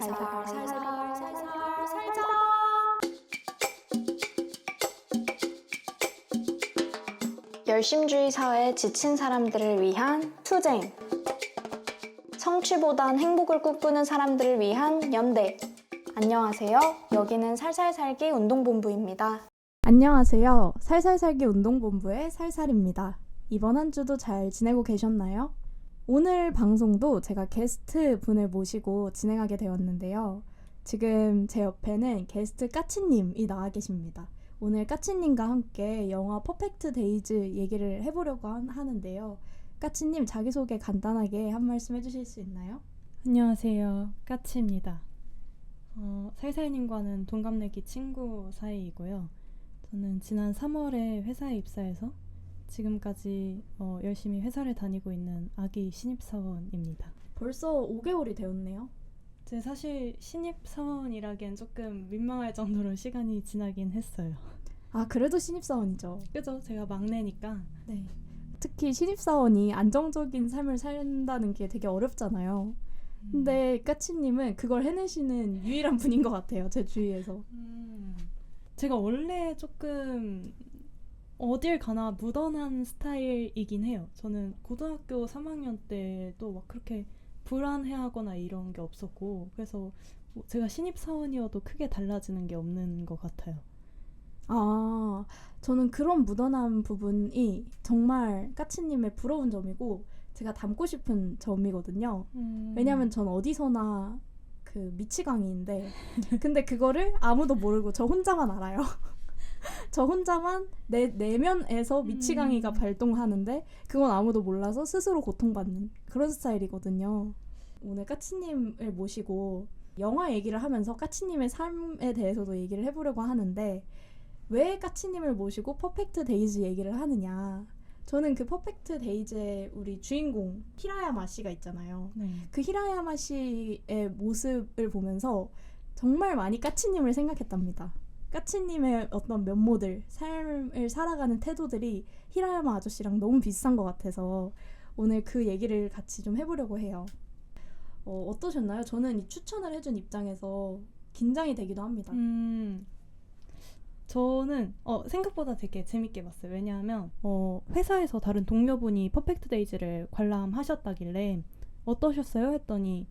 살살 살자. 열심주의 사회에 지친 사람들을 위한 투쟁. 성취보단 행복을 꿈꾸는 사람들을 위한 연대. 안녕하세요. 여기는 살살 살기 운동본부입니다. 안녕하세요. 살살 살기 운동본부의 살살입니다. 이번 한 주도 잘 지내고 계셨나요? 오늘 방송도 제가 게스트 분을 모시고 진행하게 되었는데요. 지금 제 옆에는 게스트 까치님이 나와 계십니다. 오늘 까치님과 함께 영화 퍼펙트 데이즈 얘기를 해보려고 하는데요. 까치님 자기소개 간단하게 한 말씀 해주실 수 있나요? 안녕하세요. 까치입니다. 살살님과는 동갑내기 친구 사이이고요. 저는 지난 3월에 회사에 입사해서 지금까지 열심히 회사를 다니고 있는 아기 신입사원입니다. 벌써 5개월이 되었네요. 제 사실 신입사원이라기엔 조금 민망할 정도로 시간이 지나긴 했어요. 아, 그래도 신입사원이죠. 그죠? 제가 막내니까. 네. 특히 신입사원이 안정적인 삶을 산다는 게 되게 어렵잖아요. 근데 까치님은 그걸 해내시는 유일한 분인 것 같아요. 제 주위에서. 제가 원래 조금 어딜 가나 무던한 스타일이긴 해요. 저는 고등학교 3학년 때도 막 그렇게 불안해하거나 이런 게 없었고, 그래서 제가 신입사원이어도 크게 달라지는 게 없는 것 같아요. 아, 저는 그런 무던한 부분이 정말 까치님의 부러운 점이고 제가 닮고 싶은 점이거든요. 왜냐면 전 어디서나 그 미치광이인데 근데 그거를 아무도 모르고 저 혼자만 알아요. 저 혼자만 내 내면에서 미치광이가 발동하는데 그건 아무도 몰라서 스스로 고통받는 그런 스타일이거든요. 오늘 까치님을 모시고 영화 얘기를 하면서 까치님의 삶에 대해서도 얘기를 해보려고 하는데, 왜 까치님을 모시고 퍼펙트 데이즈 얘기를 하느냐. 저는 그 퍼펙트 데이즈의 우리 주인공 히라야마 씨가 있잖아요. 네. 그 히라야마 씨의 모습을 보면서 정말 많이 까치님을 생각했답니다. 까치님의 어떤 면모들, 삶을 살아가는 태도들이 히라야마 아저씨랑 너무 비슷한 것 같아서 오늘 그 얘기를 같이 좀 해보려고 해요. 어떠셨나요? 저는 이 추천을 해준 입장에서 긴장이 되기도 합니다. 저는 생각보다 되게 재밌게 봤어요. 왜냐하면 회사에서 다른 동료분이 퍼펙트 데이즈를 관람하셨다길래 어떠셨어요? 했더니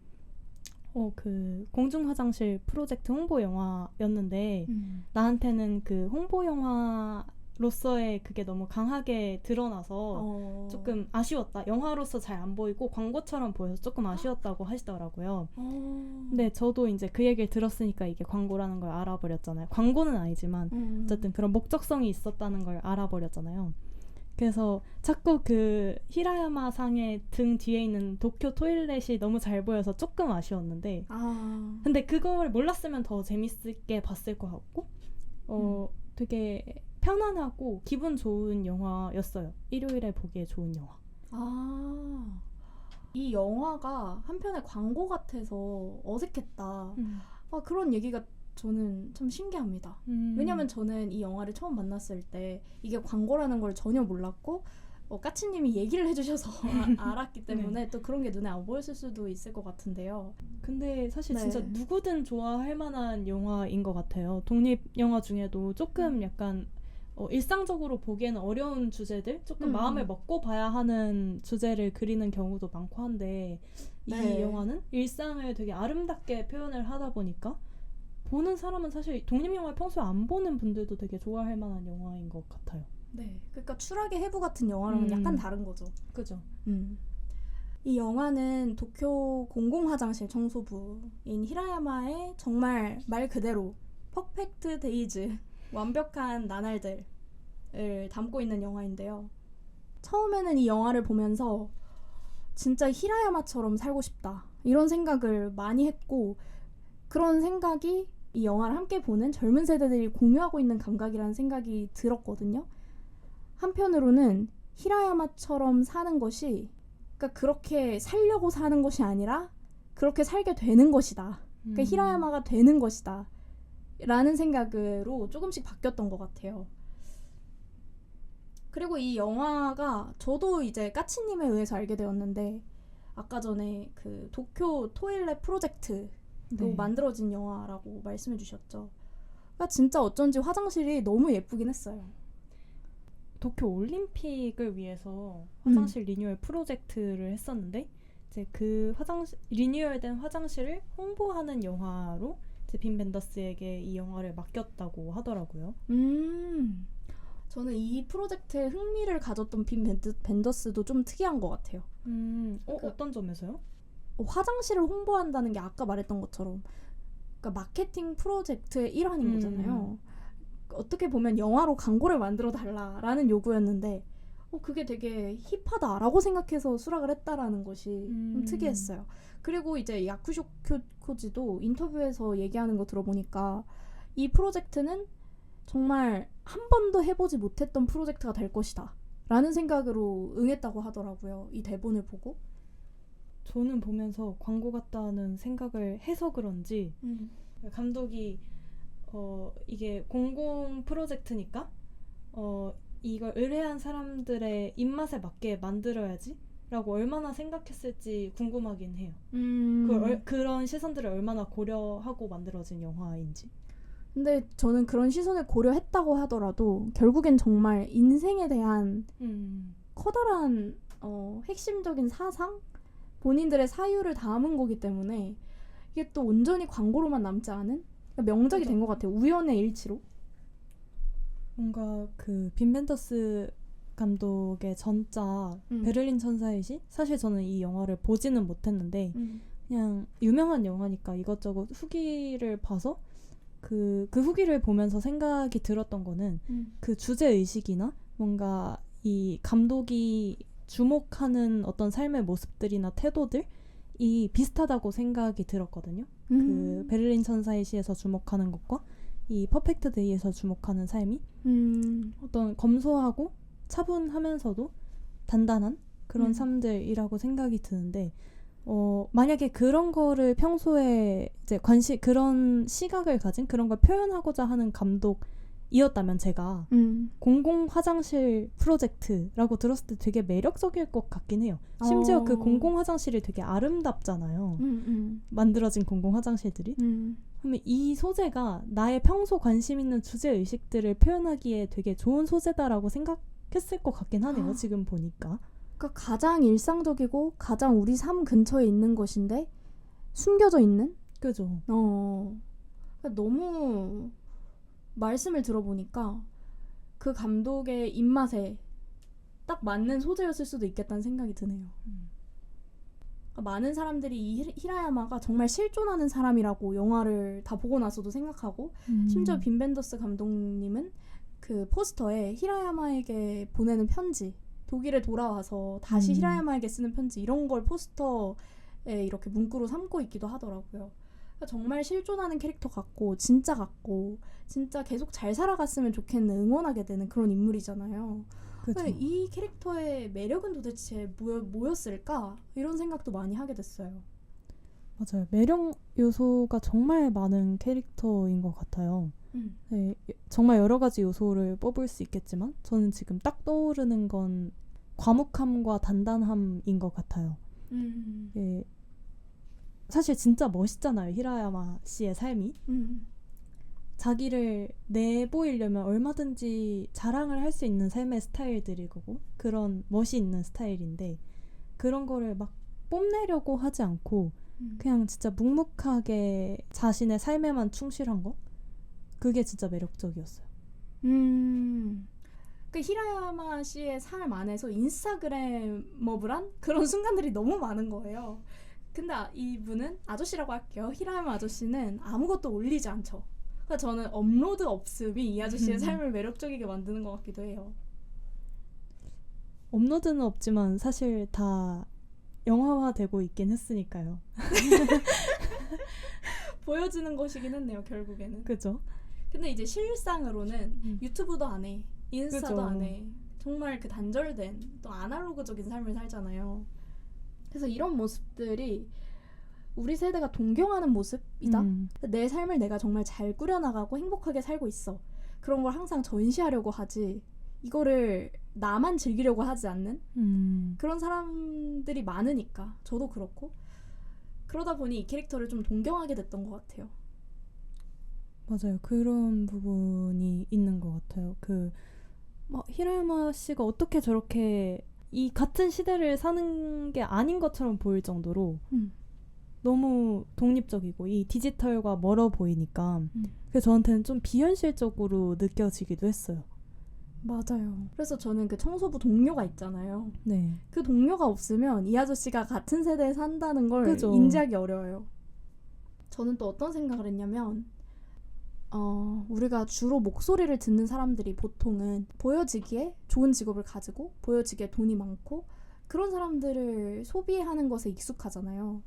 그 공중화장실 프로젝트 홍보 영화였는데 나한테는 그 홍보 영화로서의 그게 너무 강하게 드러나서 조금 아쉬웠다. 영화로서 잘 안 보이고 광고처럼 보여서 조금 아쉬웠다고 하시더라고요. 근데 저도 이제 그 얘기를 들었으니까 이게 광고라는 걸 알아버렸잖아요. 광고는 아니지만 어쨌든 그런 목적성이 있었다는 걸 알아버렸잖아요. 그래서 자꾸 그 히라야마 상의 등 뒤에 있는 도쿄 토일렛이 너무 잘 보여서 조금 아쉬웠는데 근데 그걸 몰랐으면 더 재밌게 봤을 것 같고 되게 편안하고 기분 좋은 영화였어요. 일요일에 보기에 좋은 영화. 이 영화가 한편의 광고 같아서 어색했다. 그런 얘기가 저는 참 신기합니다. 왜냐면 저는 이 영화를 처음 만났을 때 이게 광고라는 걸 전혀 몰랐고 까치님이 얘기를 해주셔서 알았기 때문에 네. 또 그런 게 눈에 안 보였을 수도 있을 것 같은데요. 근데 사실 진짜 누구든 좋아할 만한 영화인 것 같아요. 독립영화 중에도 조금 약간 일상적으로 보기에는 어려운 주제들, 조금 마음을 먹고 봐야 하는 주제를 그리는 경우도 많고 한데 이 영화는 일상을 되게 아름답게 표현을 하다 보니까 보는 사람은 사실 독립영화를 평소에 안 보는 분들도 되게 좋아할 만한 영화인 것 같아요. 네, 그러니까 추락의 해부 같은 영화랑은 약간 다른 거죠. 그죠. 이 영화는 도쿄 공공화장실 청소부인 히라야마의 정말 말 그대로 퍼펙트 데이즈, 완벽한 나날들을 담고 있는 영화인데요. 처음에는 이 영화를 보면서 진짜 히라야마처럼 살고 싶다 이런 생각을 많이 했고, 그런 생각이 이 영화를 함께 보는 젊은 세대들이 공유하고 있는 감각이라는 생각이 들었거든요. 한편으로는 히라야마처럼 사는 것이, 그러니까 그렇게 살려고 사는 것이 아니라 그렇게 살게 되는 것이다. 그러니까 히라야마가 되는 것이다 라는 생각으로 조금씩 바뀌었던 것 같아요. 그리고 이 영화가 저도 이제 까치님에 의해서 알게 되었는데, 아까 전에 그 도쿄 토일렛 프로젝트 네. 만들어진 영화라고 말씀해 주셨죠. 그러니까 진짜 어쩐지 화장실이 너무 예쁘긴 했어요. 도쿄 올림픽을 위해서 화장실 리뉴얼 프로젝트를 했었는데 이제 그 리뉴얼된 화장실을 홍보하는 영화로 이제 빈 벤더스에게 이 영화를 맡겼다고 하더라고요. 저는 이 프로젝트에 흥미를 가졌던 빈 벤더스도 좀 특이한 것 같아요. 어떤 점에서요? 화장실을 홍보한다는 게 아까 말했던 것처럼 그러니까 마케팅 프로젝트의 일환인 거잖아요. 어떻게 보면 영화로 광고를 만들어 달라라는 요구였는데 그게 되게 힙하다라고 생각해서 수락을 했다라는 것이 좀 특이했어요. 그리고 이제 야쿠쇼코지도 인터뷰에서 얘기하는 거 들어보니까 이 프로젝트는 정말 한 번도 해보지 못했던 프로젝트가 될 것이다 라는 생각으로 응했다고 하더라고요. 이 대본을 보고. 저는 보면서 광고 같다는 생각을 해서 그런지 감독이 이게 공공 프로젝트니까 이걸 의뢰한 사람들의 입맛에 맞게 만들어야지 라고 얼마나 생각했을지 궁금하긴 해요. 그런 시선들을 얼마나 고려하고 만들어진 영화인지. 근데 저는 그런 시선을 고려했다고 하더라도 결국엔 정말 인생에 대한 커다란 핵심적인 사상? 본인들의 사유를 담은 거기 때문에 이게 또 온전히 광고로만 남지 않은 명작이 된 것 같아요. 우연의 일치로. 뭔가 그 빈 벤더스 감독의 전작 베를린 천사의 시? 사실 저는 이 영화를 보지는 못했는데 그냥 유명한 영화니까 이것저것 후기를 봐서 그 후기를 보면서 생각이 들었던 거는 그 주제의식이나 뭔가 이 감독이 주목하는 어떤 삶의 모습들이나 태도들이 비슷하다고 생각이 들었거든요. 그 베를린 천사의 시에서 주목하는 것과 이 퍼펙트 데이에서 주목하는 삶이 어떤 검소하고 차분하면서도 단단한 그런 삶들이라고 생각이 드는데 만약에 그런 거를 평소에 이제 그런 시각을 가진 그런 걸 표현하고자 하는 감독이었다면 제가 공공 화장실 프로젝트라고 들었을 때 되게 매력적일 것 같긴 해요. 심지어 그 공공 화장실이 되게 아름답잖아요. 만들어진 공공 화장실들이. 그러면 이 소재가 나의 평소 관심 있는 주제 의식들을 표현하기에 되게 좋은 소재다라고 생각했을 것 같긴 하네요. 지금 보니까. 그러니까 가장 일상적이고 가장 우리 삶 근처에 있는 것인데 숨겨져 있는? 그죠. 그러니까 너무 말씀을 들어보니까 그 감독의 입맛에 딱 맞는 소재였을 수도 있겠다는 생각이 드네요. 그러니까 많은 사람들이 이 히라야마가 정말 실존하는 사람이라고 영화를 다 보고 나서도 생각하고 심지어 빈 벤더스 감독님은 그 포스터에 히라야마에게 보내는 편지, 독일에 돌아와서 다시 히라야마에게 쓰는 편지 이런 걸 포스터에 이렇게 문구로 삼고 있기도 하더라고요. 그러니까 정말 실존하는 캐릭터 같고 진짜 계속 잘 살아갔으면 좋겠는 응원하게 되는 그런 인물이잖아요. 그쵸. 이 캐릭터의 매력은 도대체 뭐였을까? 이런 생각도 많이 하게 됐어요. 맞아요. 매력 요소가 정말 많은 캐릭터인 것 같아요. 네, 정말 여러 가지 요소를 뽑을 수 있겠지만 저는 지금 딱 떠오르는 건 과묵함과 단단함인 것 같아요. 예, 사실 진짜 멋있잖아요. 히라야마 씨의 삶이. 자기를 내보이려면 얼마든지 자랑을 할 수 있는 삶의 스타일들이고 그런 멋이 있는 스타일인데 그런 거를 막 뽐내려고 하지 않고 그냥 진짜 묵묵하게 자신의 삶에만 충실한 거? 그게 진짜 매력적이었어요. 그 히라야마 씨의 삶 안에서 인스타그래머블한 그런 순간들이 너무 많은 거예요. 근데 이분은 아저씨라고 할게요. 히라야마 아저씨는 아무것도 올리지 않죠. 그러니까 저는 업로드 없음이 이 아저씨의 삶을 매력적이게 만드는 것 같기도 해요. 업로드는 없지만 사실 다 영화화되고 있긴 했으니까요. 보여지는 것이긴 했네요, 결국에는. 그죠? 근데 이제 실상으로는 유튜브도 안 해, 인스타도 그죠. 안 해. 정말 그 단절된 또 아날로그적인 삶을 살잖아요. 그래서 이런 모습들이 우리 세대가 동경하는 모습이다. 내 삶을 내가 정말 잘 꾸려나가고 행복하게 살고 있어. 그런 걸 항상 전시하려고 하지. 이거를 나만 즐기려고 하지 않는 그런 사람들이 많으니까. 저도 그렇고. 그러다 보니 이 캐릭터를 좀 동경하게 됐던 것 같아요. 맞아요. 그런 부분이 있는 것 같아요. 히라야마 씨가 어떻게 저렇게 이 같은 시대를 사는 게 아닌 것처럼 보일 정도로 너무 독립적이고 이 디지털과 멀어 보이니까 그래서 저한테는 좀 비현실적으로 느껴지기도 했어요. 맞아요. 그래서 저는 그 청소부 동료가 있잖아요. 네. 그 동료가 없으면 이 아저씨가 같은 세대에 산다는 걸 그죠. 인지하기 어려워요. 저는 또 어떤 생각을 했냐면 우리가 주로 목소리를 듣는 사람들이 보통은 보여지기에 좋은 직업을 가지고 보여지기에 돈이 많고 그런 사람들을 소비하는 것에 익숙하잖아요.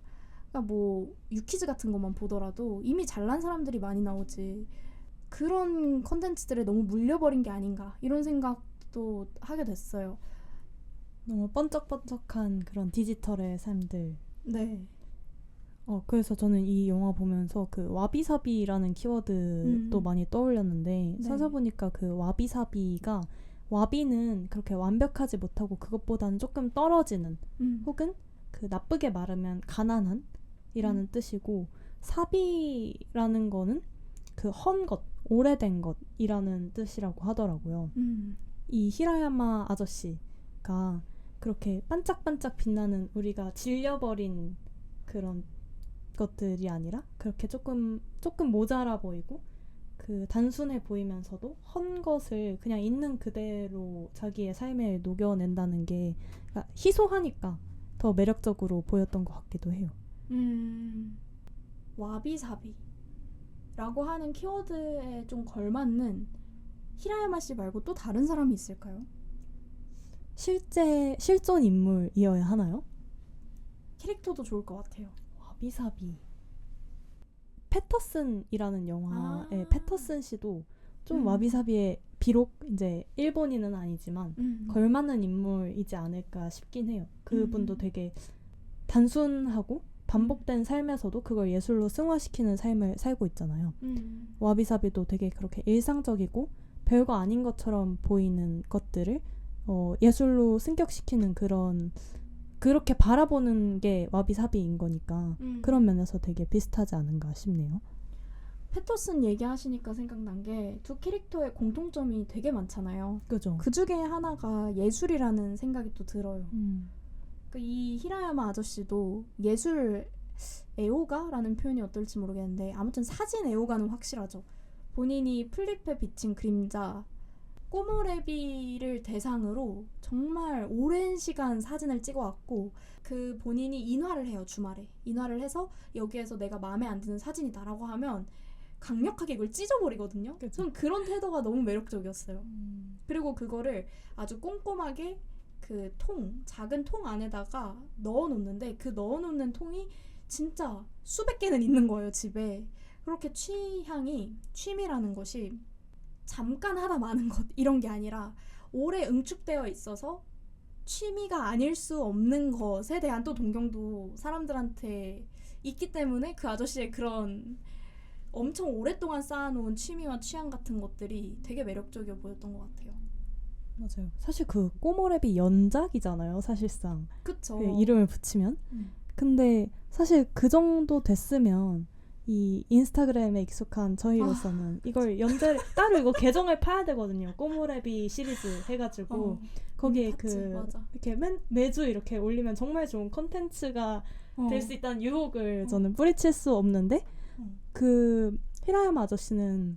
그러니까 뭐 유퀴즈 같은 것만 보더라도 이미 잘난 사람들이 많이 나오지 그런 컨텐츠들에 너무 물려버린 게 아닌가 이런 생각도 하게 됐어요. 너무 번쩍번쩍한 그런 디지털의 삶들. 네. 그래서 저는 이 영화 보면서 그 와비사비라는 키워드도 많이 떠올렸는데 네. 찾아보니까 그 와비사비가 와비는 그렇게 완벽하지 못하고 그것보다는 조금 떨어지는 혹은 그 나쁘게 말하면 가난한 이라는 뜻이고 사비라는 거는 그 헌 것, 오래된 것이라는 뜻이라고 하더라고요. 이 히라야마 아저씨가 그렇게 반짝반짝 빛나는 우리가 질려버린 그런 것들이 아니라 그렇게 조금 모자라 보이고 그 단순해 보이면서도 헌 것을 그냥 있는 그대로 자기의 삶에 녹여낸다는 게 그러니까 희소하니까 더 매력적으로 보였던 것 같기도 해요. 와비사비라고 하는 키워드에 좀 걸맞는 히라야마 씨 말고 또 다른 사람이 있을까요? 실제 실존 인물이어야 하나요? 캐릭터도 좋을 것 같아요. 와비사비. 패터슨이라는 영화의 패터슨 씨도 좀 와비사비에 비록 이제 일본인은 아니지만 걸맞는 인물이지 않을까 싶긴 해요. 그분도 되게 단순하고 반복된 삶에서도 그걸 예술로 승화시키는 삶을 살고 있잖아요. 와비사비도 되게 그렇게 일상적이고 별거 아닌 것처럼 보이는 것들을 예술로 승격시키는 그렇게 바라보는 게 와비사비인 거니까 그런 면에서 되게 비슷하지 않은가 싶네요. 패터슨 얘기하시니까 생각난 게 두 캐릭터의 공통점이 되게 많잖아요. 그죠? 그 중에 하나가 예술이라는 생각이 또 들어요. 이 히라야마 아저씨도 예술 애호가라는 표현이 어떨지 모르겠는데 아무튼 사진 애호가는 확실하죠. 본인이 플립에 비친 그림자 꼬모레비를 대상으로 정말 오랜 시간 사진을 찍어왔고 그 본인이 인화를 해요. 주말에 인화를 해서 여기에서 내가 마음에 안 드는 사진이다라고 하면 강력하게 이걸 찢어버리거든요. 저는 그런 태도가 너무 매력적이었어요. 그리고 그거를 아주 꼼꼼하게 그 작은 통 안에다가 넣어놓는데 그 넣어놓는 통이 진짜 수백 개는 있는 거예요, 집에. 그렇게 취미라는 것이 잠깐 하다 마는 것 이런 게 아니라 오래 응축되어 있어서 취미가 아닐 수 없는 것에 대한 또 동경도 사람들한테 있기 때문에 그 아저씨의 그런 엄청 오랫동안 쌓아놓은 취미와 취향 같은 것들이 되게 매력적이어 보였던 것 같아요. 맞아요. 사실 그 꼬모레비 연작이잖아요, 사실상. 그쵸. 그 이름을 붙이면. 근데 사실 그 정도 됐으면 이 인스타그램에 익숙한 저희로서는 이걸 따로 이거 계정을 파야 되거든요. 꼬모레비 시리즈 해가지고 거기에 맞아. 이렇게 매주 이렇게 올리면 정말 좋은 컨텐츠가 될 수 있다는 유혹을 저는 뿌리칠 수 없는데 그 히라야마 아저씨는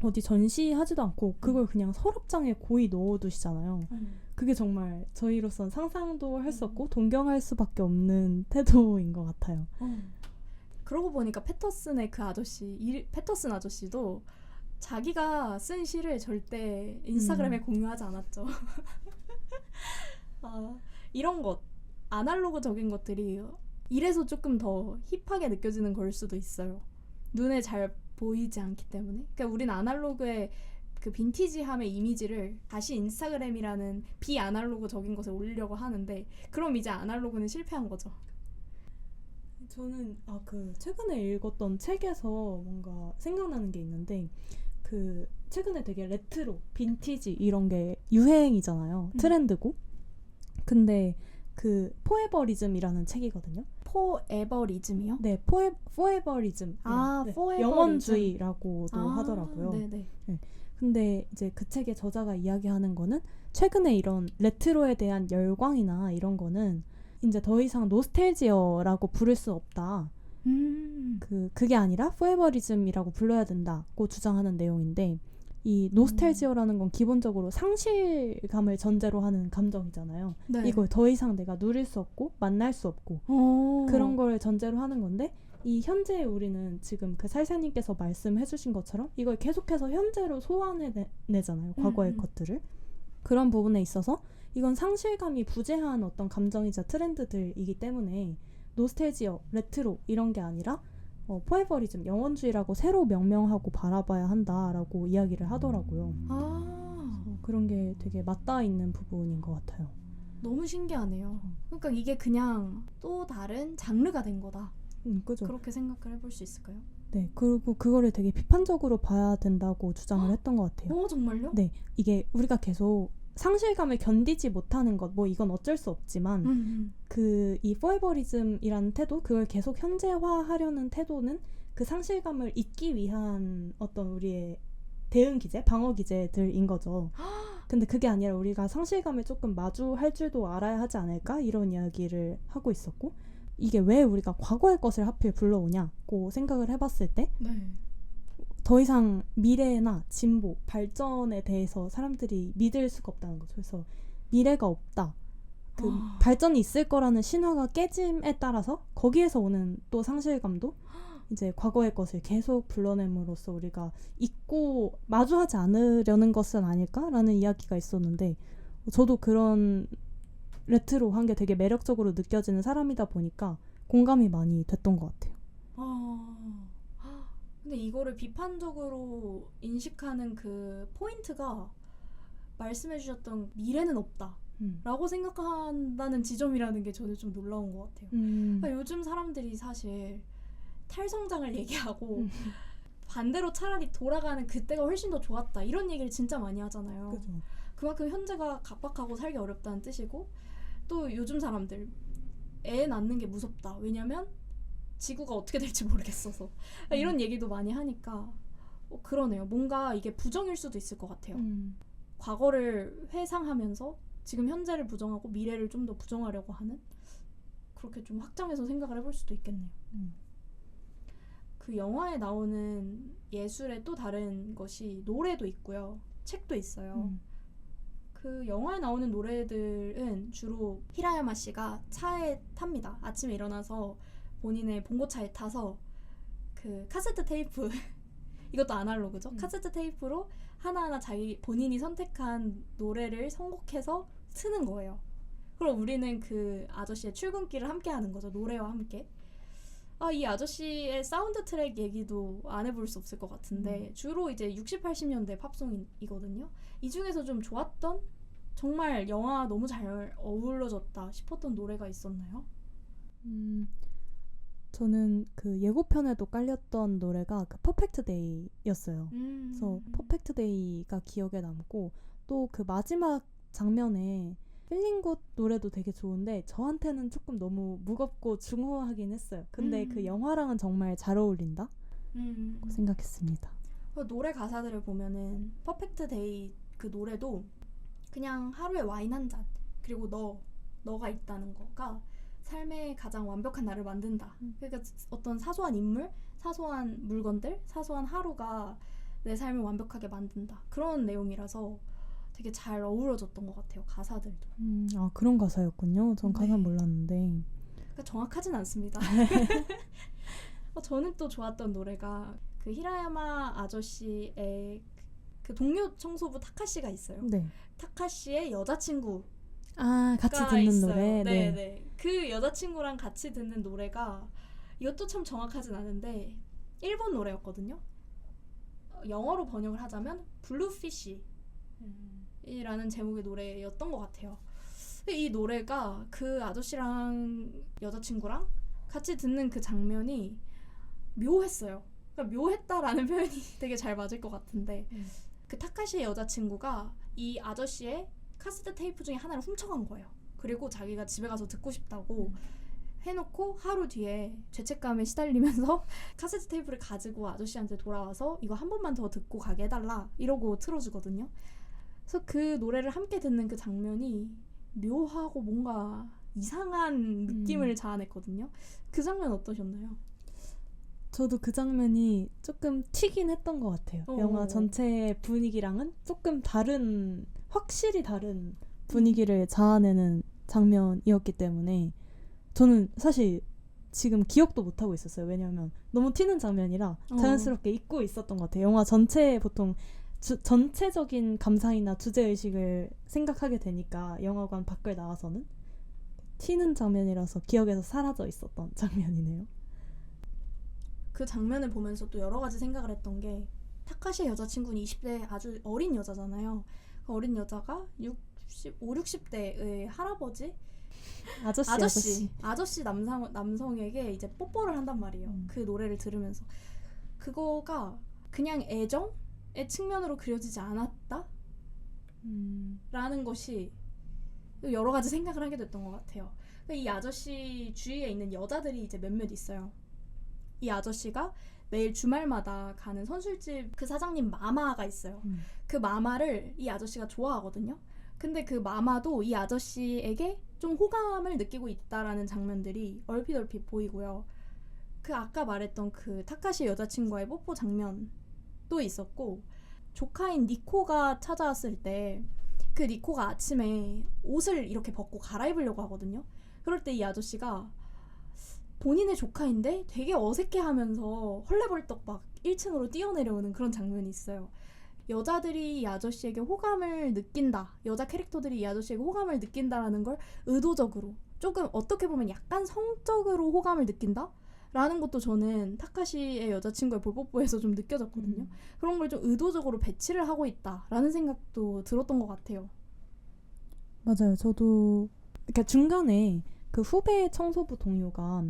어디 전시하지도 않고 그걸 그냥 서랍장에 고이 넣어두시잖아요. 그게 정말 저희로선 상상도 할 수 없고 동경할 수밖에 없는 태도인 것 같아요. 그러고 보니까 패터슨의 패터슨 아저씨도 자기가 쓴 시를 절대 인스타그램에 공유하지 않았죠. 이런 것, 아날로그적인 것들이 이래서 조금 더 힙하게 느껴지는 걸 수도 있어요. 눈에 잘 보이지 않기 때문에. 그러니까 우린 아날로그의 그 빈티지함의 이미지를 다시 인스타그램이라는 비아날로그적인 것에 올리려고 하는데 그럼 이제 아날로그는 실패한 거죠. 저는 최근에 읽었던 책에서 뭔가 생각나는 게 있는데 그 최근에 되게 레트로, 빈티지 이런 게 유행이잖아요. 트렌드고. 근데 그 포에버리즘이라는 책이거든요. 포에버리즘이요? 네, 포에버리즘. 아, 포에버리즘. 영원주의라고도 하더라고요. 네네. 근데 이제 그 책의 저자가 이야기하는 거는 최근에 이런 레트로에 대한 열광이나 이런 거는 이제 더 이상 노스텔지어라고 부를 수 없다. 그게 아니라 포에버리즘이라고 불러야 된다고 주장하는 내용인데, 이 노스텔지어라는 건 기본적으로 상실감을 전제로 하는 감정이잖아요. 네. 이걸 더 이상 내가 누릴 수 없고 만날 수 없고 그런 걸 전제로 하는 건데, 이 현재 우리는 지금 그 살사님께서 말씀해주신 것처럼 이걸 계속해서 현재로 소환해내잖아요. 과거의 것들을. 그런 부분에 있어서 이건 상실감이 부재한 어떤 감정이자 트렌드들이기 때문에 노스텔지어, 레트로 이런 게 아니라 포에버리즘, 영원주의라고 새로 명명하고 바라봐야 한다라고 이야기를 하더라고요. 그런 게 되게 맞닿아 있는 부분인 것 같아요. 너무 신기하네요. 그러니까 이게 그냥 또 다른 장르가 된 거다. 그죠. 그렇게 생각을 해볼 수 있을까요? 네, 그리고 그거를 되게 비판적으로 봐야 된다고 주장을 했던 것 같아요. 정말요? 네, 이게 우리가 계속 상실감을 견디지 못하는 것, 뭐 이건 어쩔 수 없지만 이 포에버리즘이라는 태도, 그걸 계속 현재화하려는 태도는 그 상실감을 잊기 위한 어떤 우리의 대응 기제, 방어 기제들인 거죠. 근데 그게 아니라 우리가 상실감을 조금 마주할 줄도 알아야 하지 않을까? 이런 이야기를 하고 있었고, 이게 왜 우리가 과거의 것을 하필 불러오냐고 생각을 해봤을 때 더 이상 미래나 진보, 발전에 대해서 사람들이 믿을 수가 없다는 거죠. 그래서 미래가 없다. 발전이 있을 거라는 신화가 깨짐에 따라서 거기에서 오는 또 상실감도 이제 과거의 것을 계속 불러냄으로써 우리가 잊고 마주하지 않으려는 것은 아닐까라는 이야기가 있었는데, 저도 그런 레트로한 게 되게 매력적으로 느껴지는 사람이다 보니까 공감이 많이 됐던 것 같아요. 근데 이거를 비판적으로 인식하는 그 포인트가 말씀해주셨던 미래는 없다 라고 생각한다는 지점이라는 게 저는 좀 놀라운 것 같아요. 그러니까 요즘 사람들이 사실 탈성장을 얘기하고 반대로 차라리 돌아가는 그때가 훨씬 더 좋았다 이런 얘기를 진짜 많이 하잖아요. 그죠. 그만큼 현재가 각박하고 살기 어렵다는 뜻이고, 또 요즘 사람들 애 낳는 게 무섭다. 왜냐면 지구가 어떻게 될지 모르겠어서 이런 얘기도 많이 하니까 그러네요. 뭔가 이게 부정일 수도 있을 것 같아요. 과거를 회상하면서 지금 현재를 부정하고 미래를 좀 더 부정하려고 하는, 그렇게 좀 확장해서 생각을 해볼 수도 있겠네요. 그 영화에 나오는 예술의 또 다른 것이 노래도 있고요. 책도 있어요. 그 영화에 나오는 노래들은 주로 히라야마 씨가 차에 탑니다. 아침에 일어나서 본인의 봉고차에 타서 그 카세트 테이프 이것도 아날로그죠. 카세트 테이프로 하나하나 자기 본인이 선택한 노래를 선곡해서 트는 거예요. 그럼 우리는 그 아저씨의 출근길을 함께 하는 거죠. 노래와 함께. 이 아저씨의 사운드 트랙 얘기도 안 해볼 수 없을 것 같은데 주로 이제 60, 80년대 팝송이거든요. 이 중에서 좀 좋았던, 정말 영화 너무 잘 어우러졌다 싶었던 노래가 있었나요? 저는 그 예고편에도 깔렸던 노래가 그 퍼펙트 데이였어요. 그래서 퍼펙트 데이가 기억에 남고, 또 그 마지막 장면에 필링 굿 노래도 되게 좋은데 저한테는 조금 너무 무겁고 중후하긴 했어요. 근데 그 영화랑은 정말 잘 어울린다 생각했습니다. 노래 가사들을 보면은 퍼펙트 데이 그 노래도 그냥 하루에 와인 한 잔, 그리고 너가 있다는 거가 삶의 가장 완벽한 나를 만든다. 그러니까 어떤 사소한 인물, 사소한 물건들, 사소한 하루가 내 삶을 완벽하게 만든다. 그런 내용이라서 되게 잘 어우러졌던 것 같아요. 가사들도. 그런 가사였군요. 전 가사 몰랐는데. 그러니까 정확하진 않습니다. 저는 또 좋았던 노래가 그 히라야마 아저씨의 그 동료 청소부 타카시가 있어요. 네. 타카시의 여자친구 같이 듣는 있어요. 노래. 네. 그 여자친구랑 같이 듣는 노래가, 이것도 참 정확하진 않은데 일본 노래였거든요. 영어로 번역을 하자면 블루피쉬 이라는 제목의 노래였던 것 같아요. 근데 이 노래가 그 아저씨랑 여자친구랑 같이 듣는 그 장면이 묘했어요. 그러니까 묘했다라는 표현이 되게 잘 맞을 것 같은데 그 타카시의 여자친구가 이 아저씨의 카세트 테이프 중에 하나를 훔쳐간 거예요. 그리고 자기가 집에 가서 듣고 싶다고 해놓고 하루 뒤에 죄책감에 시달리면서 카세트 테이프를 가지고 아저씨한테 돌아와서 이거 한 번만 더 듣고 가게 해달라 이러고 틀어주거든요. 그래서 그 노래를 함께 듣는 그 장면이 묘하고 뭔가 이상한 느낌을 자아냈거든요. 그 장면 어떠셨나요? 저도 그 장면이 조금 튀긴 했던 것 같아요. 영화 전체 분위기랑은 조금 다른, 확실히 다른 분위기를 자아내는 장면이었기 때문에 저는 사실 지금 기억도 못하고 있었어요. 왜냐하면 너무 튀는 장면이라 자연스럽게 잊고 있었던 것 같아요. 영화 전체에 보통 전체적인 감상이나 주제의식을 생각하게 되니까 영화관 밖을 나와서는 튀는 장면이라서 기억에서 사라져 있었던 장면이네요. 그 장면을 보면서 또 여러 가지 생각을 했던 게 타카시의 여자친구는 20대 아주 어린 여자잖아요. 그 어린 여자가 60대의 할아버지? 아저씨 남성에게 이제 뽀뽀를 한단 말이에요. 그 노래를 들으면서. 그거가 그냥 애정의 측면으로 그려지지 않았다? 라는 것이 여러 가지 생각을 하게 됐던 것 같아요. 이 아저씨 주위에 있는 여자들이 이제 몇몇 있어요. 이 아저씨가 매일 주말마다 가는 선술집 그 사장님 마마가 있어요. 그 마마를 이 아저씨가 좋아하거든요. 근데 그 마마도 이 아저씨에게 좀 호감을 느끼고 있다라는 장면들이 얼핏 보이고요. 그 아까 말했던 그 타카시 여자친구와의 뽀뽀 장면도 있었고, 조카인 니코가 찾아왔을 때 그 니코가 아침에 옷을 이렇게 벗고 갈아입으려고 하거든요. 그럴 때 이 아저씨가 본인의 조카인데 되게 어색해하면서 헐레벌떡 막 1층으로 뛰어내려오는 그런 장면이 있어요. 여자들이 이 아저씨에게 호감을 느낀다, 여자 캐릭터들이 이 아저씨에게 호감을 느낀다라는 걸 의도적으로, 조금 어떻게 보면 약간 성적으로 호감을 느낀다? 라는 것도 저는 타카시의 여자친구의 볼뽀뽀에서 좀 느껴졌거든요. 그런 걸 좀 의도적으로 배치를 하고 있다라는 생각도 들었던 것 같아요. 맞아요. 저도 그러니까 중간에 그 후배 청소부 동료가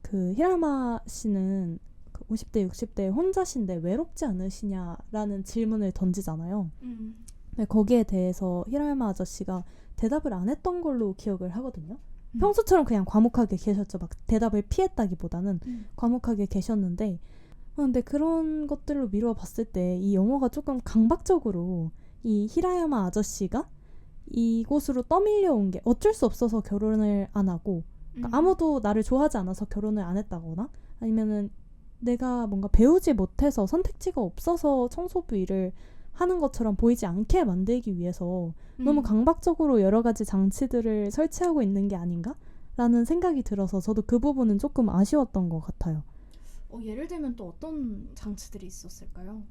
그 히라마 씨는 그 50대 60대 혼자신데 외롭지 않으시냐라는 질문을 던지잖아요. 근데 거기에 대해서 히라마 아저씨가 대답을 안 했던 걸로 기억을 하거든요. 평소처럼 그냥 과묵하게 계셨죠. 막 대답을 피했다기보다는 과묵하게 계셨는데, 근데 그런 것들로 미루어 봤을 때 이 영화가 조금 강박적으로 이 히라야마 아저씨가 이곳으로 떠밀려온 게 어쩔 수 없어서 결혼을 안 하고, 그러니까 아무도 나를 좋아하지 않아서 결혼을 안 했다거나, 아니면은 내가 뭔가 배우지 못해서 선택지가 없어서 청소부 일을 하는 것처럼 보이지 않게 만들기 위해서 너무 강박적으로 여러 가지 장치들을 설치하고 있는 게 아닌가? 라는 생각이 들어서 저도 그 부분은 조금 아쉬웠던 것 같아요. 예를 들면 또 어떤 장치들이 있었을까요?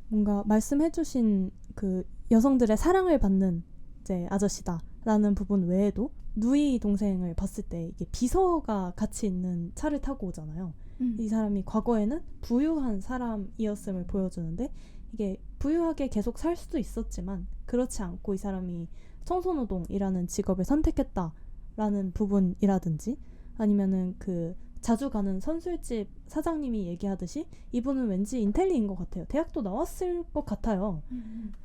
뭔가 말씀해주신 그 여성들의 사랑을 받는 이제 아저씨다라는 부분 외에도 누이 동생을 봤을 때 이게 비서가 같이 있는 차를 타고 오잖아요. 이 사람이 과거에는 부유한 사람이었음을 보여주는데, 이게 부유하게 계속 살 수도 있었지만 그렇지 않고 이 사람이 청소노동이라는 직업을 선택했다라는 부분이라든지, 아니면은 그 자주 가는 선술집 사장님이 얘기하듯이 이분은 왠지 인텔리인 것 같아요. 대학도 나왔을 것 같아요.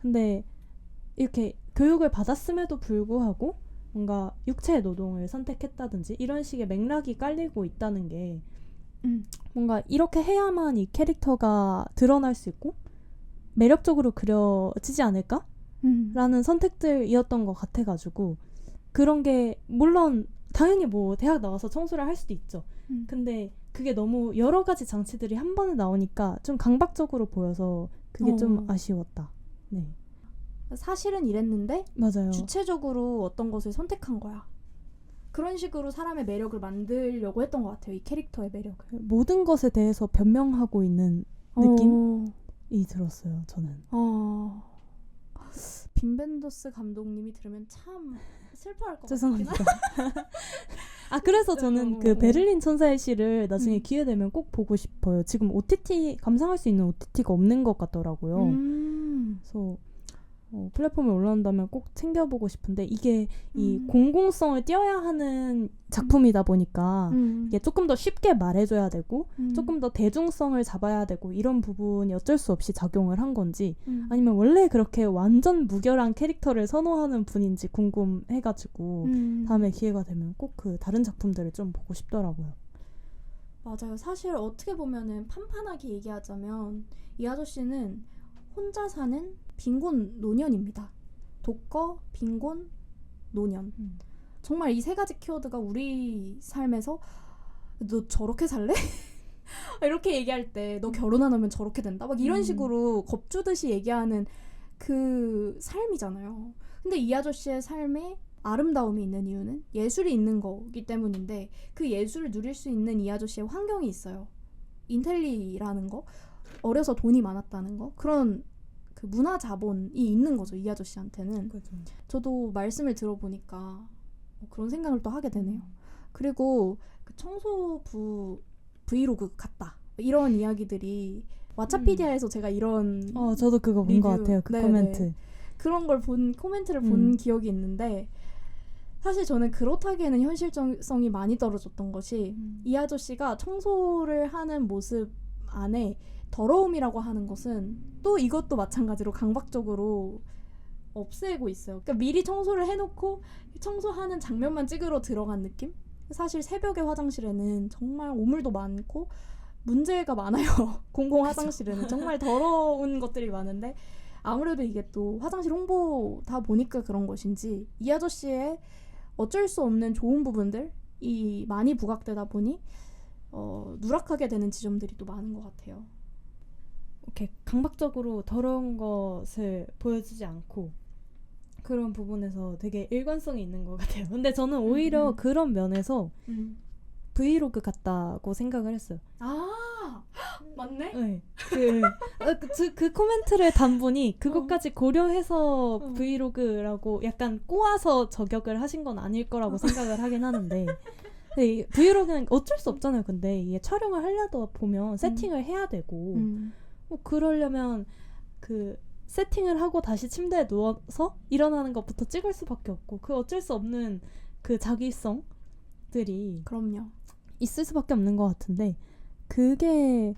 근데 이렇게 교육을 받았음에도 불구하고 뭔가 육체 노동을 선택했다든지 이런 식의 맥락이 깔리고 있다는 게 뭔가 이렇게 해야만 이 캐릭터가 드러날 수 있고 매력적으로 그려지지 않을까? 라는 선택들이었던 것 같아가지고, 그런 게 물론 당연히 뭐 대학 나와서 청소를 할 수도 있죠. 근데 그게 너무 여러 가지 장치들이 한 번에 나오니까 좀 강박적으로 보여서 그게 좀 아쉬웠다. 네. 사실은 이랬는데 맞아요. 주체적으로 어떤 것을 선택한 거야. 그런 식으로 사람의 매력을 만들려고 했던 것 같아요. 이 캐릭터의 매력을. 모든 것에 대해서 변명하고 있는 느낌이 들었어요. 저는. 빈 벤더스 감독님이 들으면 참 슬퍼할 것 죄송합니다. 같긴 그래서 저는 그 베를린 천사의 시를 나중에 기회 되면 꼭 보고 싶어요. 지금 OTT 감상할 수 있는 OTT가 없는 것 같더라고요. 그래서 플랫폼에 올라온다면 꼭 챙겨보고 싶은데 이게 이 음. 공공성을 띄어야 하는 작품이다 보니까 이게 조금 더 쉽게 말해줘야 되고 조금 더 대중성을 잡아야 되고 이런 부분이 어쩔 수 없이 작용을 한 건지 아니면 원래 그렇게 완전 무결한 캐릭터를 선호하는 분인지 궁금해가지고 다음에 기회가 되면 꼭 그 다른 작품들을 좀 보고 싶더라고요. 맞아요. 사실 어떻게 보면은 판판하게 얘기하자면 이 아저씨는 혼자 사는 빈곤 노년입니다. 독거, 빈곤, 노년. 정말 이 세 가지 키워드가 우리 삶에서 너 저렇게 살래? 이렇게 얘기할 때 너 결혼 안 하면 저렇게 된다? 막 이런 식으로 겁주듯이 얘기하는 그 삶이잖아요. 근데 이 아저씨의 삶에 아름다움이 있는 이유는 예술이 있는 거기 때문인데 그 예술을 누릴 수 있는 이 아저씨의 환경이 있어요. 인텔리라는 거, 어려서 돈이 많았다는 거, 그런 그 문화 자본이 있는 거죠, 이 아저씨한테는. 그죠. 저도 말씀을 들어보니까 그런 생각을 또 하게 되네요. 그리고 그 청소부 브이로그 같다, 이런 이야기들이 왓챠피디아에서 제가 이런 저도 그거 본 것 리뷰, 같아요. 그 네네. 코멘트. 그런 걸 코멘트를 본 기억이 있는데, 사실 저는 그렇다기에는 현실성이 많이 떨어졌던 것이 이 아저씨가 청소를 하는 모습 안에 더러움이라고 하는 것은 또 이것도 마찬가지로 강박적으로 없애고 있어요. 그러니까 미리 청소를 해놓고 청소하는 장면만 찍으러 들어간 느낌? 사실 새벽에 화장실에는 정말 오물도 많고 문제가 많아요. 공공 화장실에는 정말 더러운 것들이 많은데, 아무래도 이게 또 화장실 홍보다 보니까 그런 것인지 이 아저씨의 어쩔 수 없는 좋은 부분들이 많이 부각되다 보니 누락하게 되는 지점들이 또 많은 것 같아요. 이렇게 강박적으로 더러운 것을 보여주지 않고 그런 부분에서 되게 일관성이 있는 것 같아요. 근데 저는 오히려 그런 면에서 브이로그 같다고 생각을 했어요. 아, 맞네? 네. 그 코멘트를 단 분이 그것까지 고려해서 브이로그라고 약간 꼬아서 저격을 하신 건 아닐 거라고 생각을 하긴 하는데, 근데 이 브이로그는 어쩔 수 없잖아요. 근데 이게 촬영을 하려다 보면 세팅을 해야 되고 그러려면 그 세팅을 하고 다시 침대에 누워서 일어나는 것부터 찍을 수밖에 없고, 그 어쩔 수 없는 그 자기성들이 그럼요. 있을 수밖에 없는 것 같은데, 그게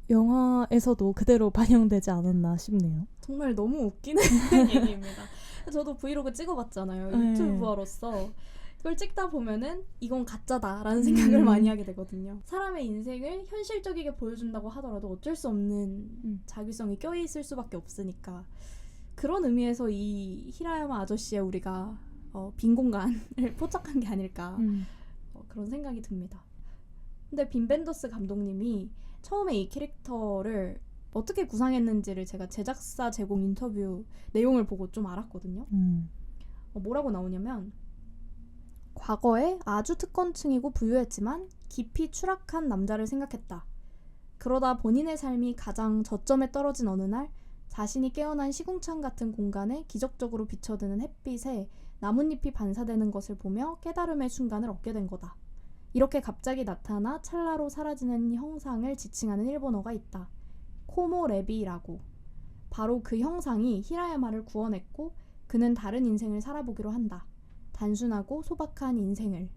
영화에서도 그대로 반영되지 않았나 싶네요. 정말 너무 웃기는 얘기입니다. 저도 브이로그 찍어봤잖아요. 네. 유튜버로서. 그걸 찍다 보면은 이건 가짜다라는 생각을 많이 하게 되거든요. 사람의 인생을 현실적이게 보여준다고 하더라도 어쩔 수 없는 자기성이 껴있을 수밖에 없으니까, 그런 의미에서 이 히라야마 아저씨의 우리가 빈 공간을 포착한 게 아닐까 그런 생각이 듭니다. 근데 빈 벤더스 감독님이 처음에 이 캐릭터를 어떻게 구상했는지를 제가 제작사 제공 인터뷰 내용을 보고 좀 알았거든요. 뭐라고 나오냐면, 과거에 아주 특권층이고 부유했지만 깊이 추락한 남자를 생각했다. 그러다 본인의 삶이 가장 저점에 떨어진 어느 날 자신이 깨어난 시궁창 같은 공간에 기적적으로 비춰드는 햇빛에 나뭇잎이 반사되는 것을 보며 깨달음의 순간을 얻게 된 거다. 이렇게 갑자기 나타나 찰나로 사라지는 형상을 지칭하는 일본어가 있다. 코모레비라고. 바로 그 형상이 히라야마를 구원했고 그는 다른 인생을 살아보기로 한다. 단순하고 소박한 인생을.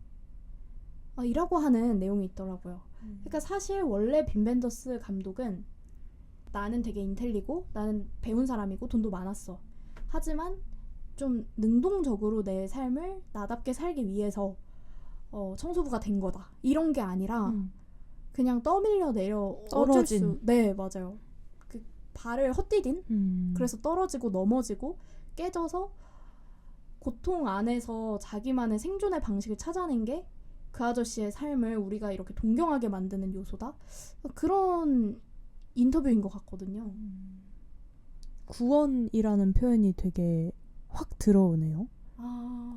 이라고 하는 내용이 있더라고요. 그러니까 사실 원래 빈 벤더스 감독은 나는 되게 인텔리고 나는 배운 사람이고 돈도 많았어. 하지만 좀 능동적으로 내 삶을 나답게 살기 위해서 청소부가 된 거다. 이런 게 아니라 그냥 떠밀려 내려 떨어진. 네, 맞아요. 그 발을 헛디딘? 그래서 떨어지고 넘어지고 깨져서 고통 안에서 자기만의 생존의 방식을 찾아낸 게 그 아저씨의 삶을 우리가 이렇게 동경하게 만드는 요소다. 그런 인터뷰인 것 같거든요. 구원이라는 표현이 되게 확 들어오네요.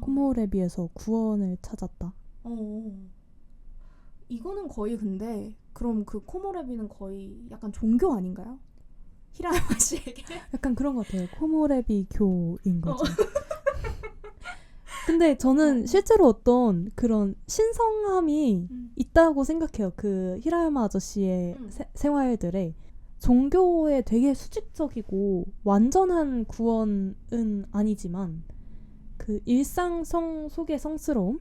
코모레비에서 구원을 찾았다. 이거는 거의, 근데 그럼 그 코모레비는 거의 약간 종교 아닌가요? 히라야마 씨에게? 약간 그런 것 같아요. 코모레비 교인 거죠. 근데 저는 실제로 어떤 그런 신성함이 있다고 생각해요. 그 히라야마 아저씨의 생활들에 종교에 되게 수직적이고 완전한 구원은 아니지만 그 일상 속의 성스러움,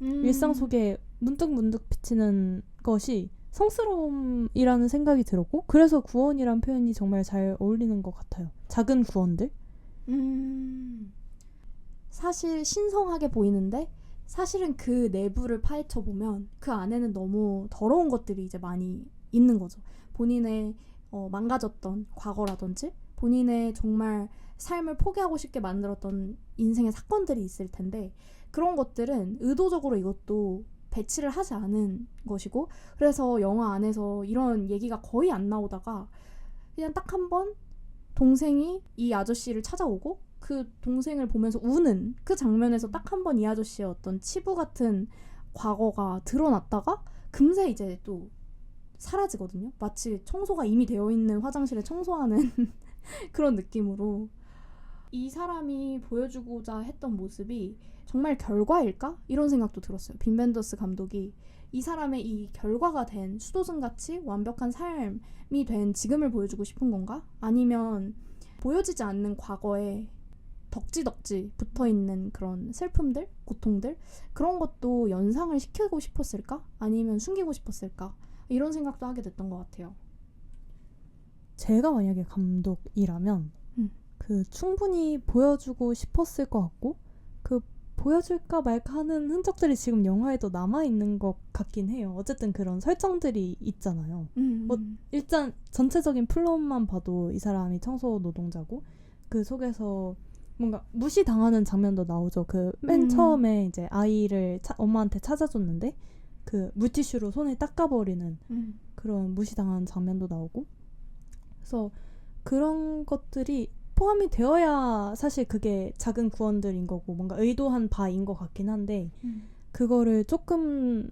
일상 속에 문득문득 비치는 것이 성스러움이라는 생각이 들었고 그래서 구원이란 표현이 정말 잘 어울리는 것 같아요. 작은 구원들. 사실 신성하게 보이는데 사실은 그 내부를 파헤쳐 보면 그 안에는 너무 더러운 것들이 이제 많이 있는 거죠. 본인의 망가졌던 과거라든지 본인의 정말 삶을 포기하고 싶게 만들었던 인생의 사건들이 있을 텐데 그런 것들은 의도적으로 이것도 배치를 하지 않은 것이고 그래서 영화 안에서 이런 얘기가 거의 안 나오다가 그냥 딱 한 번 동생이 이 아저씨를 찾아오고 그 동생을 보면서 우는 그 장면에서 딱 한 번 이 아저씨의 어떤 치부 같은 과거가 드러났다가 금세 이제 또 사라지거든요. 마치 청소가 이미 되어 있는 화장실에 청소하는 그런 느낌으로 이 사람이 보여주고자 했던 모습이 정말 결과일까? 이런 생각도 들었어요. 빈 벤더스 감독이 이 사람의 이 결과가 된 수도승같이 완벽한 삶이 된 지금을 보여주고 싶은 건가? 아니면 보여지지 않는 과거에 덕지덕지 붙어있는 그런 슬픔들, 고통들 그런 것도 연상을 시키고 싶었을까? 아니면 숨기고 싶었을까? 이런 생각도 하게 됐던 것 같아요. 제가 만약에 감독이라면 그 충분히 보여주고 싶었을 것 같고 그 보여줄까 말까 하는 흔적들이 지금 영화에도 남아있는 것 같긴 해요. 어쨌든 그런 설정들이 있잖아요. 일단 전체적인 플롯만 봐도 이 사람이 청소 노동자고 그 속에서 뭔가 무시당하는 장면도 나오죠. 그 맨 처음에 이제 아이를 엄마한테 찾아줬는데 그 물티슈로 손을 닦아버리는 그런 무시당하는 장면도 나오고 그래서 그런 것들이 포함이 되어야 사실 그게 작은 구원들인 거고 뭔가 의도한 바인 것 같긴 한데 그거를 조금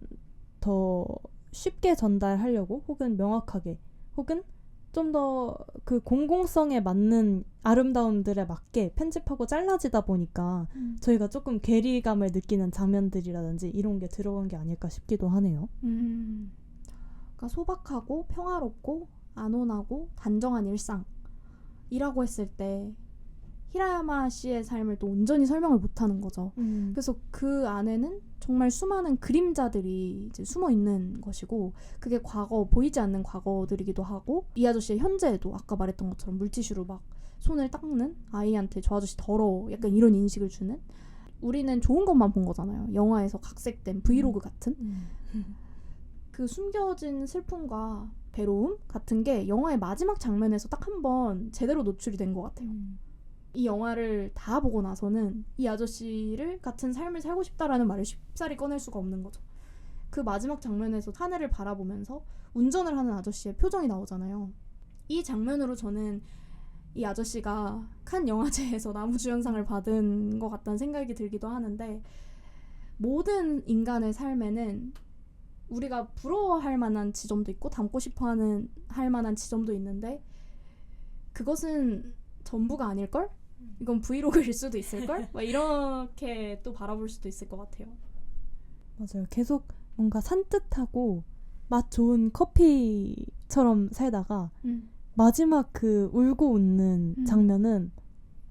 더 쉽게 전달하려고 혹은 명확하게 혹은 좀 더 그 공공성에 맞는 아름다움들에 맞게 편집하고 잘라지다 보니까 저희가 조금 괴리감을 느끼는 장면들이라든지 이런 게 들어간 게 아닐까 싶기도 하네요. 그러니까 소박하고 평화롭고 안온하고 단정한 일상이라고 했을 때 히라야마 씨의 삶을 또 온전히 설명을 못하는 거죠. 그래서 그 안에는 정말 수많은 그림자들이 이제 숨어 있는 것이고 그게 과거, 보이지 않는 과거들이기도 하고 이 아저씨의 현재에도 아까 말했던 것처럼 물티슈로 막 손을 닦는 아이한테 저 아저씨 더러워 약간 이런 인식을 주는 우리는 좋은 것만 본 거잖아요. 영화에서 각색된 브이로그 같은 그 숨겨진 슬픔과 괴로움 같은 게 영화의 마지막 장면에서 딱 한 번 제대로 노출이 된 것 같아요. 이 영화를 다 보고 나서는 이 아저씨를 같은 삶을 살고 싶다라는 말을 쉽사리 꺼낼 수가 없는 거죠. 그 마지막 장면에서 하늘을 바라보면서 운전을 하는 아저씨의 표정이 나오잖아요. 이 장면으로 저는 이 아저씨가 칸 영화제에서 나무주연상을 받은 것 같다는 생각이 들기도 하는데 모든 인간의 삶에는 우리가 부러워할 만한 지점도 있고 닮고 싶어하는 할 만한 지점도 있는데 그것은 전부가 아닐걸? 이건 브이로그일 수도 있을걸? 막 이렇게 또 바라볼 수도 있을 것 같아요. 맞아요. 계속 뭔가 산뜻하고 맛 좋은 커피처럼 살다가 마지막 그 울고 웃는 장면은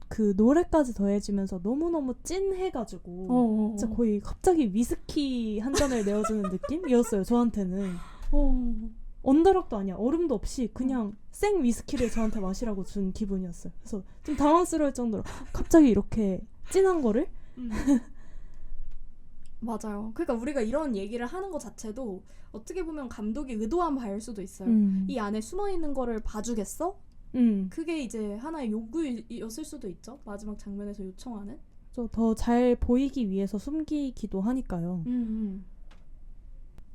그 노래까지 더해지면서 너무너무 찐해가지고 진짜 거의 갑자기 위스키 한 잔을 내어주는 느낌이었어요. 저한테는. 언더락도 아니야. 얼음도 없이 그냥 생 위스키를 저한테 마시라고 준 기분이었어요. 그래서 좀 당황스러울 정도로 갑자기 이렇게 진한 거를? 맞아요. 그러니까 우리가 이런 얘기를 하는 것 자체도 어떻게 보면 감독이 의도한 바일 수도 있어요. 이 안에 숨어있는 거를 봐주겠어? 그게 이제 하나의 요구였을 수도 있죠. 마지막 장면에서 요청하는. 더 잘 보이기 위해서 숨기기도 하니까요.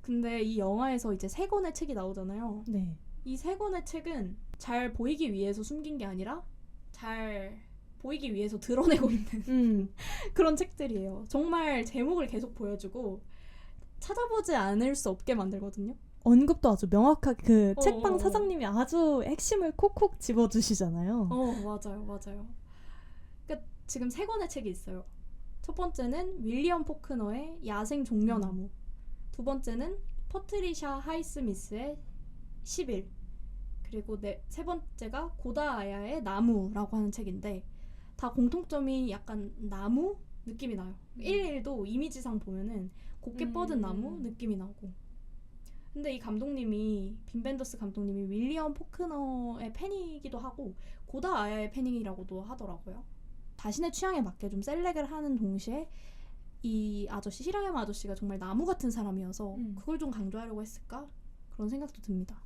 근데 이 영화에서 이제 3권의 책이 나오잖아요. 네. 이 3권의 책은 잘 보이기 위해서 숨긴 게 아니라 잘 보이기 위해서 드러내고 있는 그런 책들이에요. 정말 제목을 계속 보여주고 찾아보지 않을 수 없게 만들거든요. 언급도 아주 명확하게 그 책방 사장님이 아주 핵심을 콕콕 집어주시잖아요. 맞아요. 그러니까 지금 3권의 책이 있어요. 첫 번째는 윌리엄 포크너의 야생 종려나무, 두 번째는 퍼트리샤 하이스미스의 10일, 그리고 세 번째가 고다 아야의 나무라고 하는 책인데 다 공통점이 약간 나무 느낌이 나요. 111도 이미지상 보면은 곱게 뻗은 나무 느낌이 나고. 근데 이 감독님이 빈 벤더스 감독님이 윌리엄 포크너의 팬이기도 하고 고다 아야의 팬이라고도 하더라고요. 자신의 취향에 맞게 좀 셀렉을 하는 동시에 이 아저씨 히라야마 아저씨가 정말 나무 같은 사람이어서 그걸 좀 강조하려고 했을까? 그런 생각도 듭니다.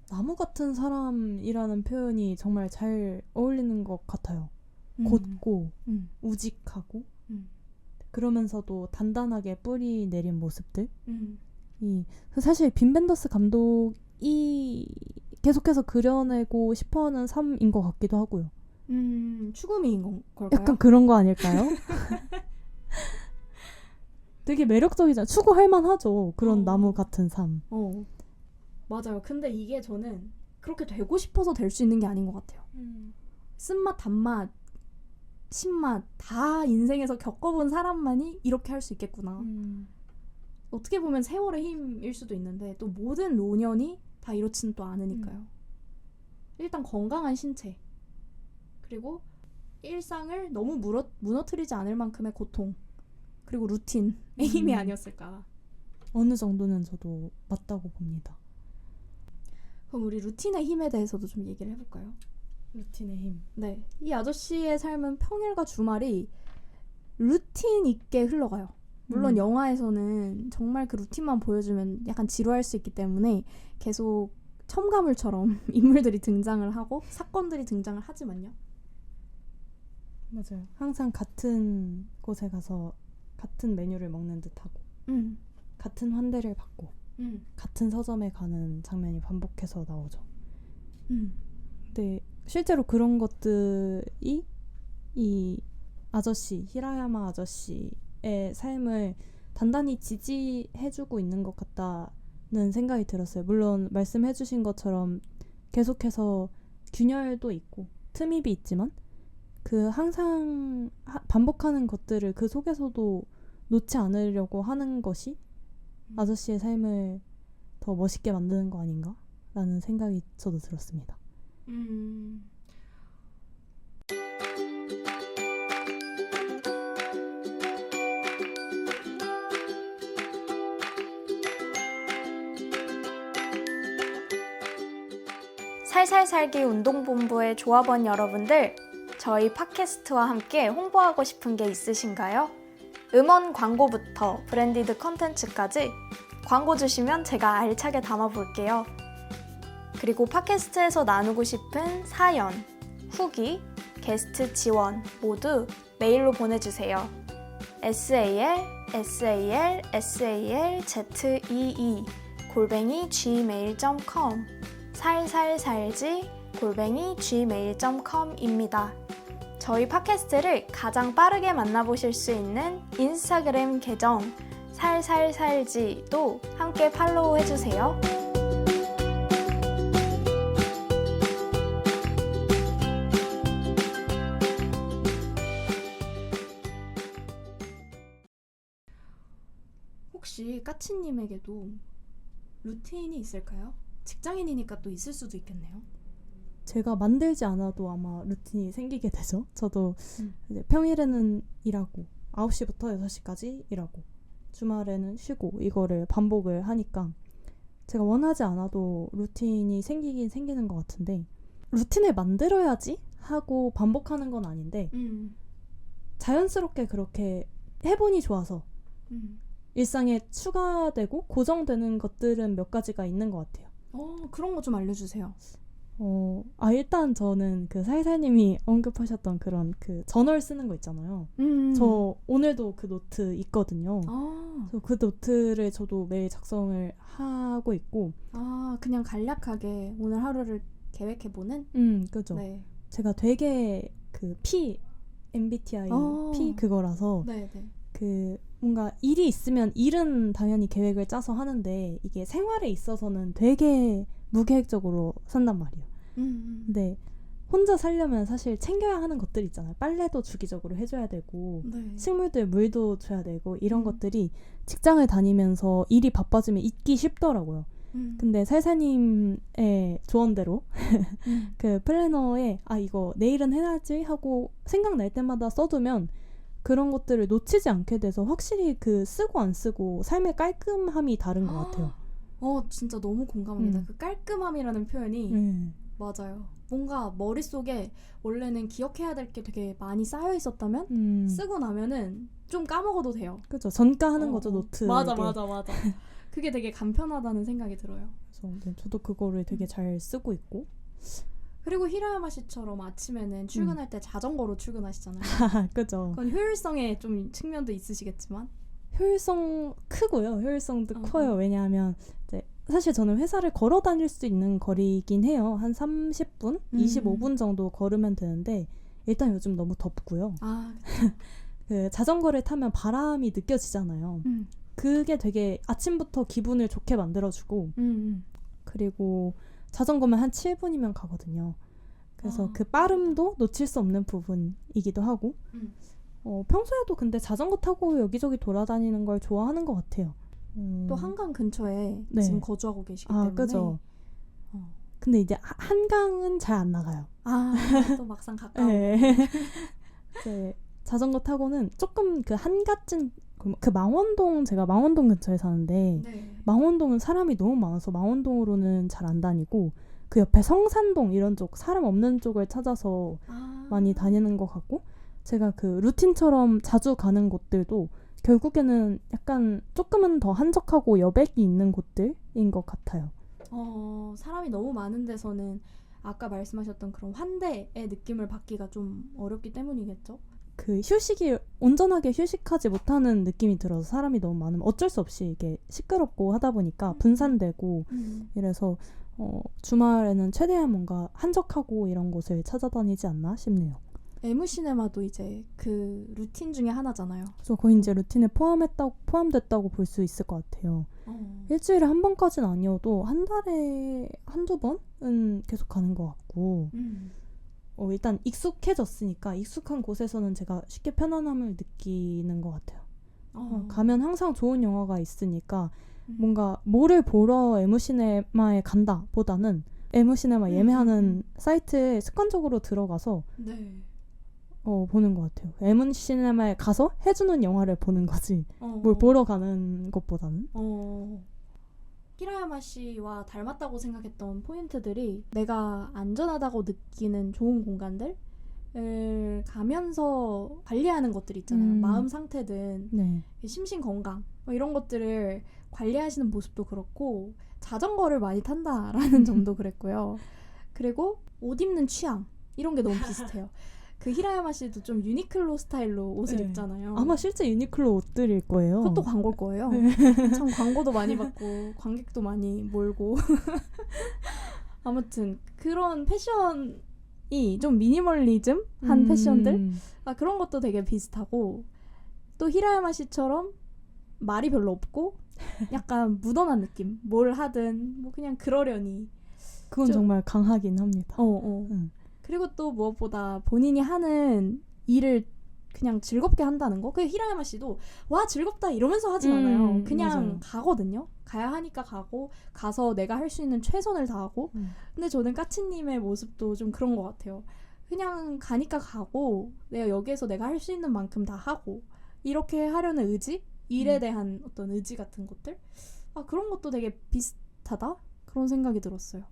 나무 같은 사람이라는 표현이 정말 잘 어울리는 것 같아요. 곧고 우직하고 그러면서도 단단하게 뿌리 내린 모습들. 사실 빈 벤더스 감독이 계속해서 그려내고 싶어하는 삶인 것 같기도 하고요. 추구미인 걸까요? 약간 그런 거 아닐까요? 되게 매력적이잖아요. 추구할 만하죠. 그런 나무 같은 삶. 맞아요. 근데 이게 저는 그렇게 되고 싶어서 될 수 있는 게 아닌 것 같아요. 쓴맛, 단맛, 신맛 다 인생에서 겪어본 사람만이 이렇게 할 수 있겠구나. 어떻게 보면 세월의 힘일 수도 있는데 또 모든 노년이 다 이렇지는 또 않으니까요. 일단 건강한 신체 그리고 일상을 너무 무너뜨리지 않을 만큼의 고통 그리고 루틴의 힘이 아니었을까. 어느 정도는 저도 맞다고 봅니다. 그럼 우리 루틴의 힘에 대해서도 좀 얘기를 해볼까요? 루틴의 힘. 네, 이 아저씨의 삶은 평일과 주말이 루틴 있게 흘러가요. 물론 영화에서는 정말 그 루틴만 보여주면 약간 지루할 수 있기 때문에 계속 첨가물처럼 인물들이 등장을 하고 사건들이 등장을 하지만요. 맞아요. 항상 같은 곳에 가서 같은 메뉴를 먹는 듯하고 같은 환대를 받고 같은 서점에 가는 장면이 반복해서 나오죠. 근데 실제로 그런 것들이 이 아저씨, 히라야마 아저씨의 삶을 단단히 지지해주고 있는 것 같다는 생각이 들었어요. 물론 말씀해주신 것처럼 계속해서 균열도 있고 틈입이 있지만 그 항상 반복하는 것들을 그 속에서도 놓지 않으려고 하는 것이 아저씨의 삶을 더 멋있게 만드는 거 아닌가? 라는 생각이 저도 들었습니다. 살살 살기 운동본부의 조합원 여러분들, 저희 팟캐스트와 함께 홍보하고 싶은 게 있으신가요? 음원 광고부터 브랜디드 컨텐츠까지 광고 주시면 제가 알차게 담아볼게요. 그리고 팟캐스트에서 나누고 싶은 사연, 후기, 게스트 지원 모두 메일로 보내주세요. salsalzee@gmail.com 살살살지@gmail.com입니다. 저희 팟캐스트를 가장 빠르게 만나보실 수 있는 인스타그램 계정 살살살지도 함께 팔로우 해주세요. 혹시 까치님에게도 루틴이 있을까요? 직장인이니까 또 있을 수도 있겠네요. 제가 만들지 않아도 아마 루틴이 생기게 되죠. 저도 이제 평일에는 일하고 9시부터 6시까지 일하고 주말에는 쉬고 이거를 반복을 하니까 제가 원하지 않아도 루틴이 생기긴 생기는 것 같은데 루틴을 만들어야지 하고 반복하는 건 아닌데 자연스럽게 그렇게 해보니 좋아서 일상에 추가되고 고정되는 것들은 몇 가지가 있는 것 같아요. 그런 거 좀 알려주세요. 일단 저는 그 살살님이 언급하셨던 그런 그 저널 쓰는 거 있잖아요. 저 오늘도 그 노트 있거든요. 그래서 그 노트를 저도 매일 작성을 하고 있고. 그냥 간략하게 오늘 하루를 계획해보는? 그죠. 네. 제가 되게 그 MBTI P 그거라서 네네. 그 뭔가 일이 있으면 일은 당연히 계획을 짜서 하는데 이게 생활에 있어서는 되게 무계획적으로 산단 말이에요. 근데 혼자 살려면 사실 챙겨야 하는 것들이 있잖아요. 빨래도 주기적으로 해줘야 되고 네. 식물들 물도 줘야 되고 이런 것들이 직장을 다니면서 일이 바빠지면 잊기 쉽더라고요. 근데 살사님의 조언대로 그 플래너에 이거 내일은 해야지 하고 생각날 때마다 써두면 그런 것들을 놓치지 않게 돼서 확실히 그 쓰고 안 쓰고 삶의 깔끔함이 다른 것 같아요. 진짜 너무 공감합니다. 그 깔끔함이라는 표현이 맞아요. 뭔가 머릿속에 원래는 기억해야 될 게 되게 많이 쌓여 있었다면 쓰고 나면은 좀 까먹어도 돼요. 그죠. 전가하는 거죠, 노트. 맞아. 그게 되게 간편하다는 생각이 들어요. 그래서 저도 그거를 되게 잘 쓰고 있고. 그리고 히라야마 씨처럼 아침에는 출근할 때 자전거로 출근하시잖아요. 그죠. 그건 효율성에 좀 측면도 있으시겠지만 효율성 크고요. 효율성도 커요. 왜냐하면 이제 사실 저는 회사를 걸어 다닐 수 있는 거리긴 해요. 한 30분, 25분 정도 걸으면 되는데 일단 요즘 너무 덥고요. 그 자전거를 타면 바람이 느껴지잖아요. 그게 되게 아침부터 기분을 좋게 만들어주고 그리고 자전거면 한 7분이면 가거든요. 그래서 그 빠름도 놓칠 수 없는 부분이기도 하고 평소에도 근데 자전거 타고 여기저기 돌아다니는 걸 좋아하는 것 같아요. 또 한강 근처에 네. 지금 거주하고 계시기 때문에 그죠. 근데 이제 한강은 잘 안 나가요. 또 막상 가까워. 네. 네. 자전거 타고는 조금 그 한갓진 그 망원동 제가 망원동 근처에 사는데 망원동은 사람이 너무 많아서 망원동으로는 잘 안 다니고 그 옆에 성산동 이런 쪽 사람 없는 쪽을 찾아서 많이 다니는 것 같고 제가 그 루틴처럼 자주 가는 곳들도 결국에는 약간 조금은 더 한적하고 여백이 있는 곳들인 것 같아요. 사람이 너무 많은 데서는 아까 말씀하셨던 그런 환대의 느낌을 받기가 좀 어렵기 때문이겠죠? 그 휴식이 온전하게 휴식하지 못하는 느낌이 들어서 사람이 너무 많으면 어쩔 수 없이 이게 시끄럽고 하다 보니까 분산되고 이래서 주말에는 최대한 뭔가 한적하고 이런 곳을 찾아다니지 않나 싶네요. 에무시네마도 이제 그 루틴 중에 하나잖아요. 그래서 거의 이제 루틴에 포함됐다고 볼 수 있을 것 같아요. 일주일에 한 번까지는 아니어도 한 달에 한두 번은 계속 가는 것 같고 일단 익숙해졌으니까 익숙한 곳에서는 제가 쉽게 편안함을 느끼는 것 같아요. 가면 항상 좋은 영화가 있으니까 뭔가 뭐를 보러 에무시네마에 간다 보다는 에무시네마 예매하는 사이트에 습관적으로 들어가서 보는 것 같아요. 에무시네마에 가서 해주는 영화를 보는 거지 뭘 보러 가는 것보다는. 히라야마 씨와 닮았다고 생각했던 포인트들이 내가 안전하다고 느끼는 좋은 공간들을 가면서 관리하는 것들 있잖아요. 마음 상태든 심신 건강 이런 것들을 관리하시는 모습도 그렇고 자전거를 많이 탄다라는 점도 그랬고요. 그리고 옷 입는 취향 이런 게 너무 비슷해요. 그 히라야마 씨도 좀 유니클로 스타일로 옷을 입잖아요. 아마 실제 유니클로 옷들일 거예요. 그것도 광고일 거예요. 참 광고도 많이 받고 관객도 많이 몰고 아무튼 그런 패션이 좀 미니멀리즘한 패션들 그런 것도 되게 비슷하고 또 히라야마 씨처럼 말이 별로 없고 약간 묻어난 느낌. 뭘 하든 뭐 그냥 그러려니 그건 정말 강하긴 합니다. 그리고 또 무엇보다 본인이 하는 일을 그냥 즐겁게 한다는 거. 그 히라야마 씨도 와 즐겁다 이러면서 하진 않아요. 그냥 맞아요. 가거든요. 가야 하니까 가고 가서 내가 할 수 있는 최선을 다하고 근데 저는 까치님의 모습도 좀 그런 것 같아요. 그냥 가니까 가고 내가 여기에서 내가 할 수 있는 만큼 다 하고 이렇게 하려는 의지? 일에 대한 어떤 의지 같은 것들? 그런 것도 되게 비슷하다? 그런 생각이 들었어요.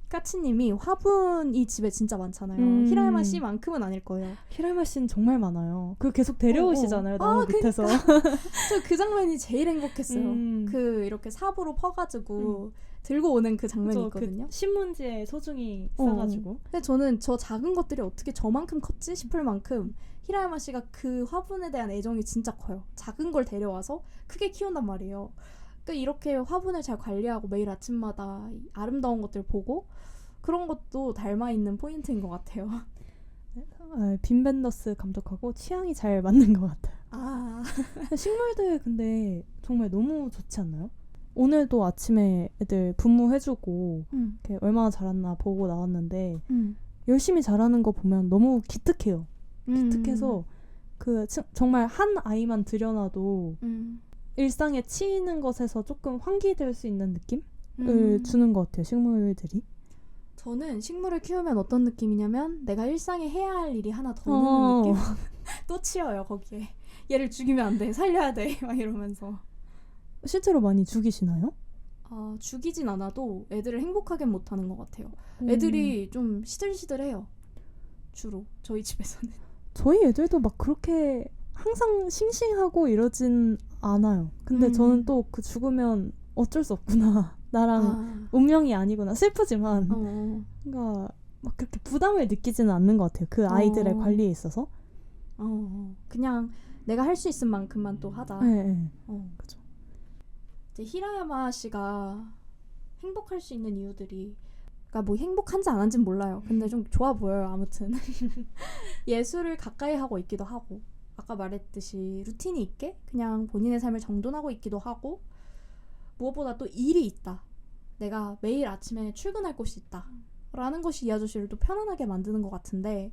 까치님이 화분이 집에 진짜 많잖아요. 히라야마 씨만큼은 아닐 거예요. 히라야마 씨는 정말 많아요. 그 계속 데려오시잖아요. 나무 밑에서. 저 그 장면이 제일 행복했어요. 그 이렇게 삽으로 퍼가지고 들고 오는 그 장면이 있거든요. 그 신문지에 소중히 싸가지고. 근데 저는 저 작은 것들이 어떻게 저만큼 컸지 싶을 만큼 히라야마 씨가 그 화분에 대한 애정이 진짜 커요. 작은 걸 데려와서 크게 키운단 말이에요. 그러니까 이렇게 화분을 잘 관리하고 매일 아침마다 아름다운 것들 보고 그런 것도 닮아있는 포인트인 것 같아요. 빈 벤더스 감독하고 취향이 잘 맞는 것 같아요. 식물들 근데 정말 너무 좋지 않나요? 오늘도 아침에 애들 분무해주고 이렇게 얼마나 자랐나 보고 나왔는데 열심히 자라는 거 보면 너무 기특해요. 기특해서 그 정말 한 아이만 들여놔도 일상에 치이는 것에서 조금 환기될 수 있는 느낌을 주는 것 같아요. 식물들이. 저는 식물을 키우면 어떤 느낌이냐면 내가 일상에 해야 할 일이 하나 더 느는 느낌. 또 치여요 거기에. 얘를 죽이면 안 돼. 살려야 돼. 막 이러면서. 실제로 많이 죽이시나요? 죽이진 않아도 애들을 행복하게 못하는 것 같아요. 애들이 좀 시들시들해요. 주로 저희 집에서는. 저희 애들도 막 그렇게 항상 싱싱하고 이러진 않아요. 근데 저는 또 그 죽으면 어쩔 수 없구나. 나랑 운명이 아니구나. 슬프지만 뭔가 막 그렇게 부담을 느끼지는 않는 것 같아요. 그 아이들의 관리에 있어서. 그냥 내가 할 수 있은 만큼만 또 하자. 네. 그죠. 이제 히라야마 씨가 행복할 수 있는 이유들이, 그러니까 뭐 행복한지 안 한지는 몰라요. 근데 좀 좋아 보여요. 아무튼 예술을 가까이 하고 있기도 하고, 아까 말했듯이 루틴이 있게 그냥 본인의 삶을 정돈하고 있기도 하고, 무엇보다 또 일이 있다. 내가 매일 아침에 출근할 곳이 있다. 라는 것이 이 아저씨를 또 편안하게 만드는 것 같은데,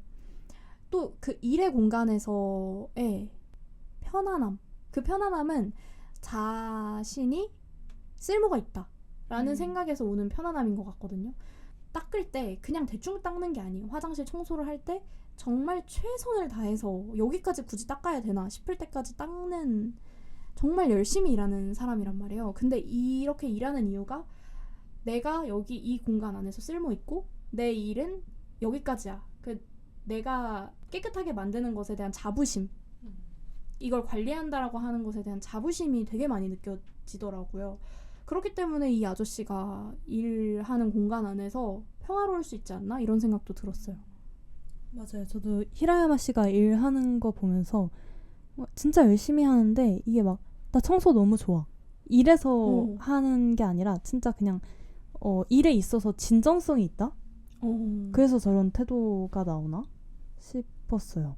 또 그 일의 공간에서의 편안함, 그 편안함은 자신이 쓸모가 있다 라는 생각에서 오는 편안함인 것 같거든요. 닦을 때 그냥 대충 닦는 게 아니에요. 화장실 청소를 할 때 정말 최선을 다해서 여기까지 굳이 닦아야 되나 싶을 때까지 닦는, 정말 열심히 일하는 사람이란 말이에요. 근데 이렇게 일하는 이유가 내가 여기 이 공간 안에서 쓸모 있고 내 일은 여기까지야. 내가 깨끗하게 만드는 것에 대한 자부심, 이걸 관리한다라고 하는 것에 대한 자부심이 되게 많이 느껴지더라고요. 그렇기 때문에 이 아저씨가 일하는 공간 안에서 평화로울 수 있지 않나? 이런 생각도 들었어요. 맞아요. 저도 히라야마 씨가 일하는 거 보면서 진짜 열심히 하는데 이게 막 나 청소 너무 좋아. 일해서 하는 게 아니라 진짜 그냥 일에 있어서 진정성이 있다? 그래서 저런 태도가 나오나 싶었어요.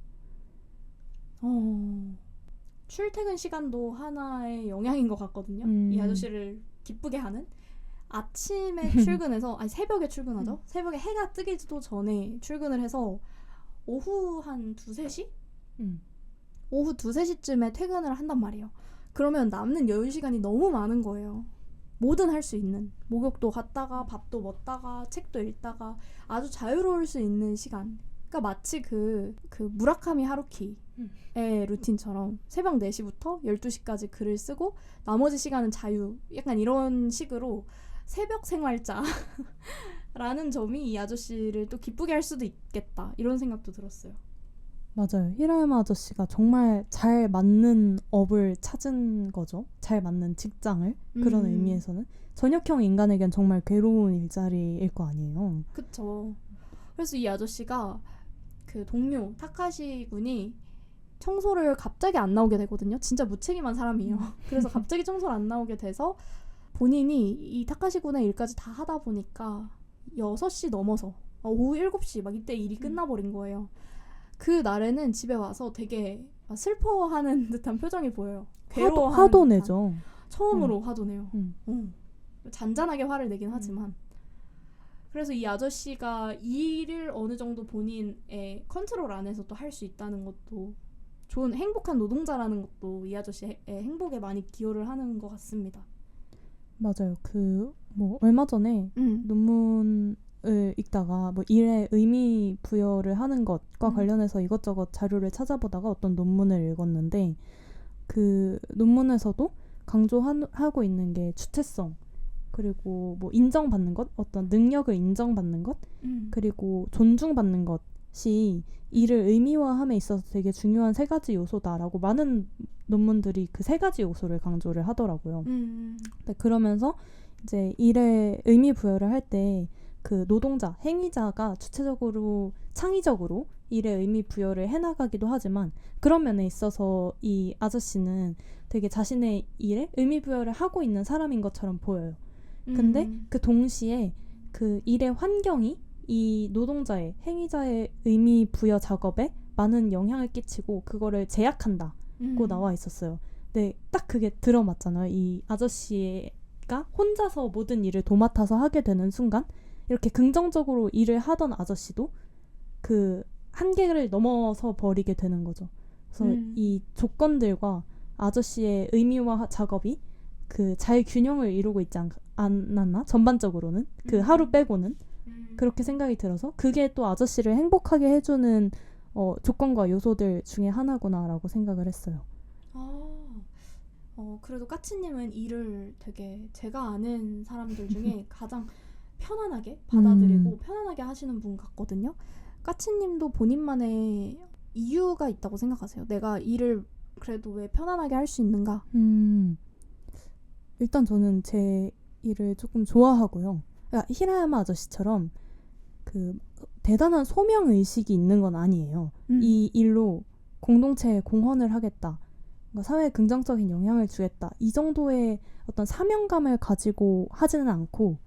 출퇴근 시간도 하나의 영향인 것 같거든요. 이 아저씨를 기쁘게 하는. 아침에 출근해서, 아니 새벽에 출근하죠. 새벽에 해가 뜨기도 전에 출근을 해서 오후 한 2-3시? 오후 2-3시쯤에 퇴근을 한단 말이에요. 그러면 남는 여유 시간이 너무 많은 거예요. 뭐든 할 수 있는, 목욕도 갔다가 밥도 먹다가 책도 읽다가 아주 자유로울 수 있는 시간. 그러니까 마치 그 무라카미 하루키의 루틴처럼 새벽 4시부터 12시까지 글을 쓰고 나머지 시간은 자유, 약간 이런 식으로 새벽 생활자라는 점이 이 아저씨를 또 기쁘게 할 수도 있겠다, 이런 생각도 들었어요. 맞아요. 히라야마 아저씨가 정말 잘 맞는 업을 찾은 거죠. 잘 맞는 직장을. 그런 의미에서는 전역형 인간에겐 정말 괴로운 일자리일 거 아니에요. 그쵸. 그래서 이 아저씨가 그 동료 타카시 군이 청소를 갑자기 안 나오게 되거든요. 진짜 무책임한 사람이에요. 그래서 갑자기 청소를 안 나오게 돼서 본인이 이 타카시 군의 일까지 다 하다 보니까 6시 넘어서 오후 7시 막 이때 일이 끝나버린 거예요. 그 날에는 집에 와서 되게 슬퍼하는 듯한 표정이 보여요. 괴로워하는 화도 듯한. 내죠. 처음으로 화도 내요. 잔잔하게 화를 내긴 하지만. 그래서 이 아저씨가 이 일을 어느 정도 본인의 컨트롤 안에서 또 할 수 있다는 것도, 좋은 행복한 노동자라는 것도 이 아저씨의 행복에 많이 기여를 하는 것 같습니다. 맞아요. 얼마 전에 논문을 읽다가 일에 의미 부여를 하는 것과 관련해서 이것저것 자료를 찾아보다가 어떤 논문을 읽었는데, 그 논문에서도 강조하고 있는 게 주체성, 그리고 인정받는 것, 어떤 능력을 인정받는 것, 그리고 존중받는 것이 일을 의미화함에 있어서 되게 중요한 3가지 요소다라고 많은 논문들이 그 3가지 요소를 강조를 하더라고요. 근데 그러면서 이제 일에 의미 부여를 할 때 그 노동자, 행위자가 주체적으로, 창의적으로 일에 의미 부여를 해나가기도 하지만, 그런 면에 있어서 이 아저씨는 되게 자신의 일에 의미 부여를 하고 있는 사람인 것처럼 보여요. 근데 그 동시에 그 일의 환경이 이 노동자의, 행위자의 의미 부여 작업에 많은 영향을 끼치고 그거를 제약한다고 나와 있었어요. 근데 딱 그게 들어맞잖아요. 이 아저씨가 혼자서 모든 일을 도맡아서 하게 되는 순간 이렇게 긍정적으로 일을 하던 아저씨도 그 한계를 넘어서 버리게 되는 거죠. 그래서 이 조건들과 아저씨의 의미화 작업이 그 잘 균형을 이루고 있지 않았나? 전반적으로는 그 하루 빼고는 그렇게 생각이 들어서 그게 또 아저씨를 행복하게 해주는 조건과 요소들 중에 하나구나라고 생각을 했어요. 그래도 까치님은 일을 되게 제가 아는 사람들 중에 가장 편안하게 받아들이고 편안하게 하시는 분 같거든요. 까치님도 본인만의 이유가 있다고 생각하세요? 내가 일을 그래도 왜 편안하게 할 수 있는가? 일단 저는 제 일을 조금 좋아하고요. 그러니까 히라야마 아저씨처럼 그 대단한 소명 의식이 있는 건 아니에요. 이 일로 공동체에 공헌을 하겠다. 사회에 긍정적인 영향을 주겠다. 이 정도의 어떤 사명감을 가지고 하지는 않고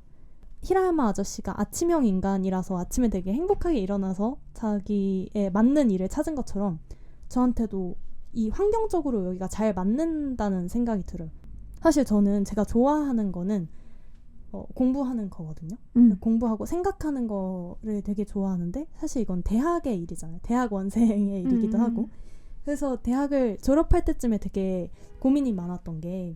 히라야마 아저씨가 아침형 인간이라서 아침에 되게 행복하게 일어나서 자기에 맞는 일을 찾은 것처럼 저한테도 이 환경적으로 여기가 잘 맞는다는 생각이 들어요. 사실 저는 제가 좋아하는 거는 공부하는 거거든요. 공부하고 생각하는 거를 되게 좋아하는데 사실 이건 대학의 일이잖아요. 대학원생의 일이기도 하고 그래서 대학을 졸업할 때쯤에 되게 고민이 많았던 게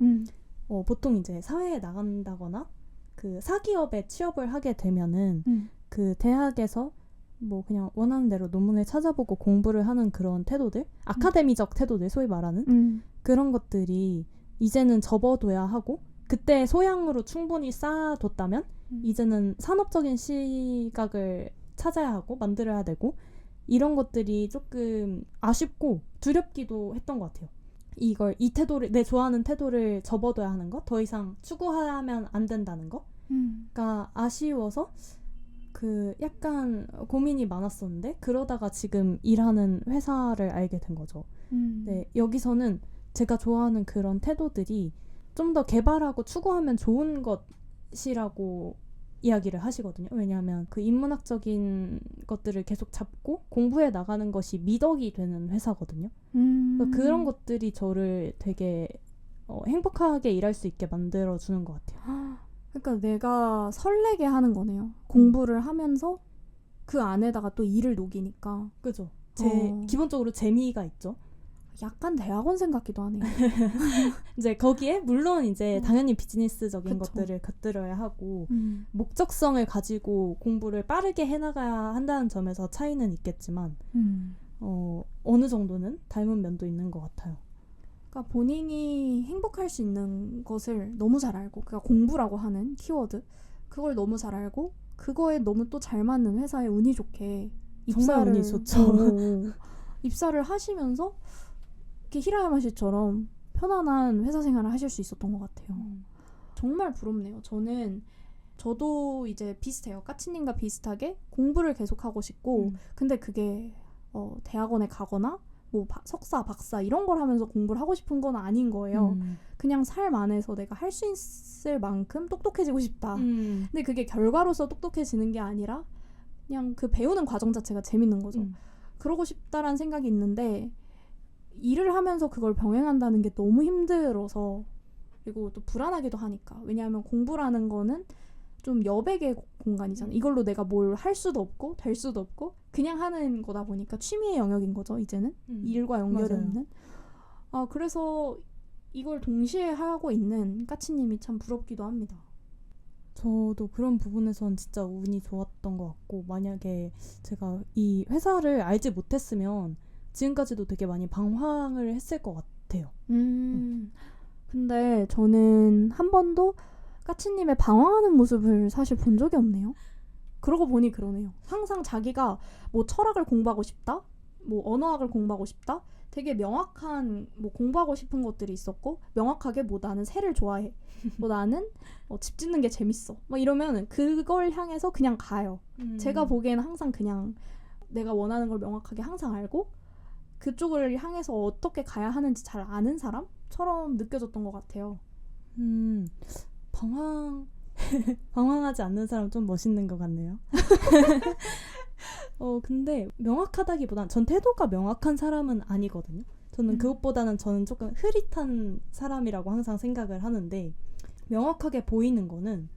보통 이제 사회에 나간다거나 그 사기업에 취업을 하게 되면은 그 대학에서 뭐 그냥 원하는 대로 논문을 찾아보고 공부를 하는 그런 태도들, 아카데미적 태도들 소위 말하는 그런 것들이 이제는 접어둬야 하고 그때 소양으로 충분히 쌓아뒀다면 이제는 산업적인 시각을 찾아야 하고 만들어야 되고 이런 것들이 조금 아쉽고 두렵기도 했던 것 같아요. 이 태도를 내 좋아하는 태도를 접어둬야 하는 거, 더 이상 추구하면 안 된다는 거가 아쉬워서 그 약간 고민이 많았었는데 그러다가 지금 일하는 회사를 알게 된 거죠. 네, 여기서는 제가 좋아하는 그런 태도들이 좀 더 개발하고 추구하면 좋은 것이라고 이야기를 하시거든요. 왜냐하면 그 인문학적인 것들을 계속 잡고 공부해 나가는 것이 미덕이 되는 회사거든요. 그러니까 그런 것들이 저를 되게 행복하게 일할 수 있게 만들어주는 것 같아요. 그러니까 내가 설레게 하는 거네요. 공부를 하면서 그 안에다가 또 일을 녹이니까. 그죠. 기본적으로 재미가 있죠. 약간 대학원생 같기도 하네요. 이제 거기에 물론 이제 당연히 비즈니스적인 그쵸. 것들을 곁들여야 하고 목적성을 가지고 공부를 빠르게 해나가야 한다는 점에서 차이는 있겠지만 어느 정도는 닮은 면도 있는 것 같아요. 그러니까 본인이 행복할 수 있는 것을 너무 잘 알고 그러니까 공부라고 하는 키워드 그걸 너무 잘 알고 그거에 너무 또 잘 맞는 회사에 운이 좋게 정말 운이 좋죠. 입사를 하시면서 이렇게 히라야마 씨처럼 편안한 회사 생활을 하실 수 있었던 것 같아요. 정말 부럽네요. 저도 이제 비슷해요. 까치님과 비슷하게 공부를 계속하고 싶고 근데 그게 대학원에 가거나 뭐 석사, 박사 이런 걸 하면서 공부를 하고 싶은 건 아닌 거예요. 그냥 삶 안에서 내가 할 수 있을 만큼 똑똑해지고 싶다. 근데 그게 결과로서 똑똑해지는 게 아니라 그냥 그 배우는 과정 자체가 재밌는 거죠. 그러고 싶다라는 생각이 있는데 일을 하면서 그걸 병행한다는 게 너무 힘들어서 그리고 또 불안하기도 하니까 왜냐하면 공부라는 거는 좀 여백의 공간이잖아요. 이걸로 내가 뭘 할 수도 없고 될 수도 없고 그냥 하는 거다 보니까 취미의 영역인 거죠. 이제는 일과 연결이 맞아요. 없는 그래서 이걸 동시에 하고 있는 까치님이 참 부럽기도 합니다. 저도 그런 부분에선 진짜 운이 좋았던 것 같고 만약에 제가 이 회사를 알지 못했으면 지금까지도 되게 많이 방황을 했을 것 같아요. 근데 저는 한 번도 까치님의 방황하는 모습을 사실 본 적이 없네요. 그러고 보니 그러네요. 항상 자기가 뭐 철학을 공부하고 싶다, 뭐 언어학을 공부하고 싶다, 되게 명확한 뭐 공부하고 싶은 것들이 있었고 명확하게 뭐 나는 새를 좋아해, 뭐 나는 집 짓는 게 재밌어, 뭐 이러면 그걸 향해서 그냥 가요. 제가 보기에는 항상 그냥 내가 원하는 걸 명확하게 항상 알고 그쪽을 향해서 어떻게 가야 하는지 잘 아는 사람처럼 느껴졌던 것 같아요. 방황하지 않는 사람 좀 멋있는 것 같네요. 근데 명확하다기보단 전 태도가 명확한 사람은 아니거든요. 저는 그것보다는 저는 조금 흐릿한 사람이라고 항상 생각을 하는데 명확하게 보이는 거는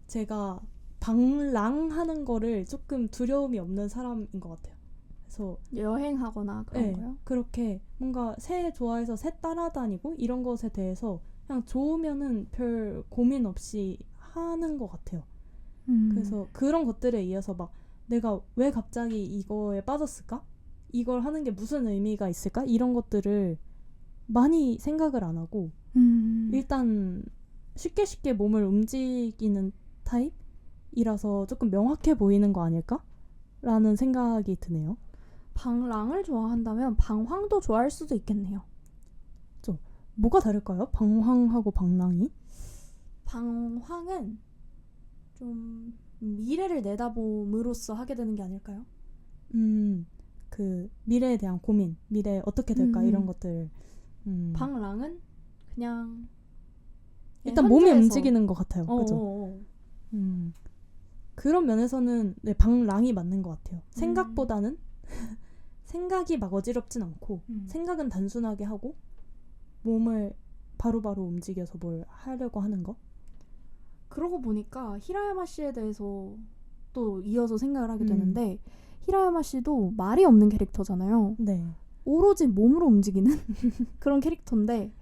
제가 방랑하는 거를 조금 두려움이 없는 사람인 것 같아요. 그래서 여행하거나 그런 네, 거요? 그렇게 뭔가 새 좋아해서 새 따라다니고 이런 것에 대해서 그냥 좋으면은 별 고민 없이 하는 것 같아요. 그래서 그런 것들에 이어서 막 내가 왜 갑자기 이거에 빠졌을까? 이걸 하는 게 무슨 의미가 있을까? 이런 것들을 많이 생각을 안 하고 일단 쉽게 몸을 움직이는 타입이라서 조금 명확해 보이는 거 아닐까? 라는 생각이 드네요. 방랑을 좋아한다면 방황도 좋아할 수도 있겠네요. 뭐가 다를까요? 방황하고 방랑이? 방황은 좀 미래를 내다봄으로써 하게 되는 게 아닐까요? 그 미래에 대한 고민, 미래 어떻게 될까 이런 것들. 방랑은 그냥 일단 몸이 현재에서. 움직이는 것 같아요. 그죠? 그런 면에서는 네, 방랑이 맞는 것 같아요. 생각보다는 생각이 막 어지럽진 않고 생각은 단순하게 하고 몸을 바로바로 움직여서 뭘 하려고 하는 거. 그러고 보니까 히라야마 씨에 대해서 또 이어서 생각을 하게 되는데 히라야마 씨도 말이 없는 캐릭터잖아요. 네. 오로지 몸으로 움직이는 그런 캐릭터인데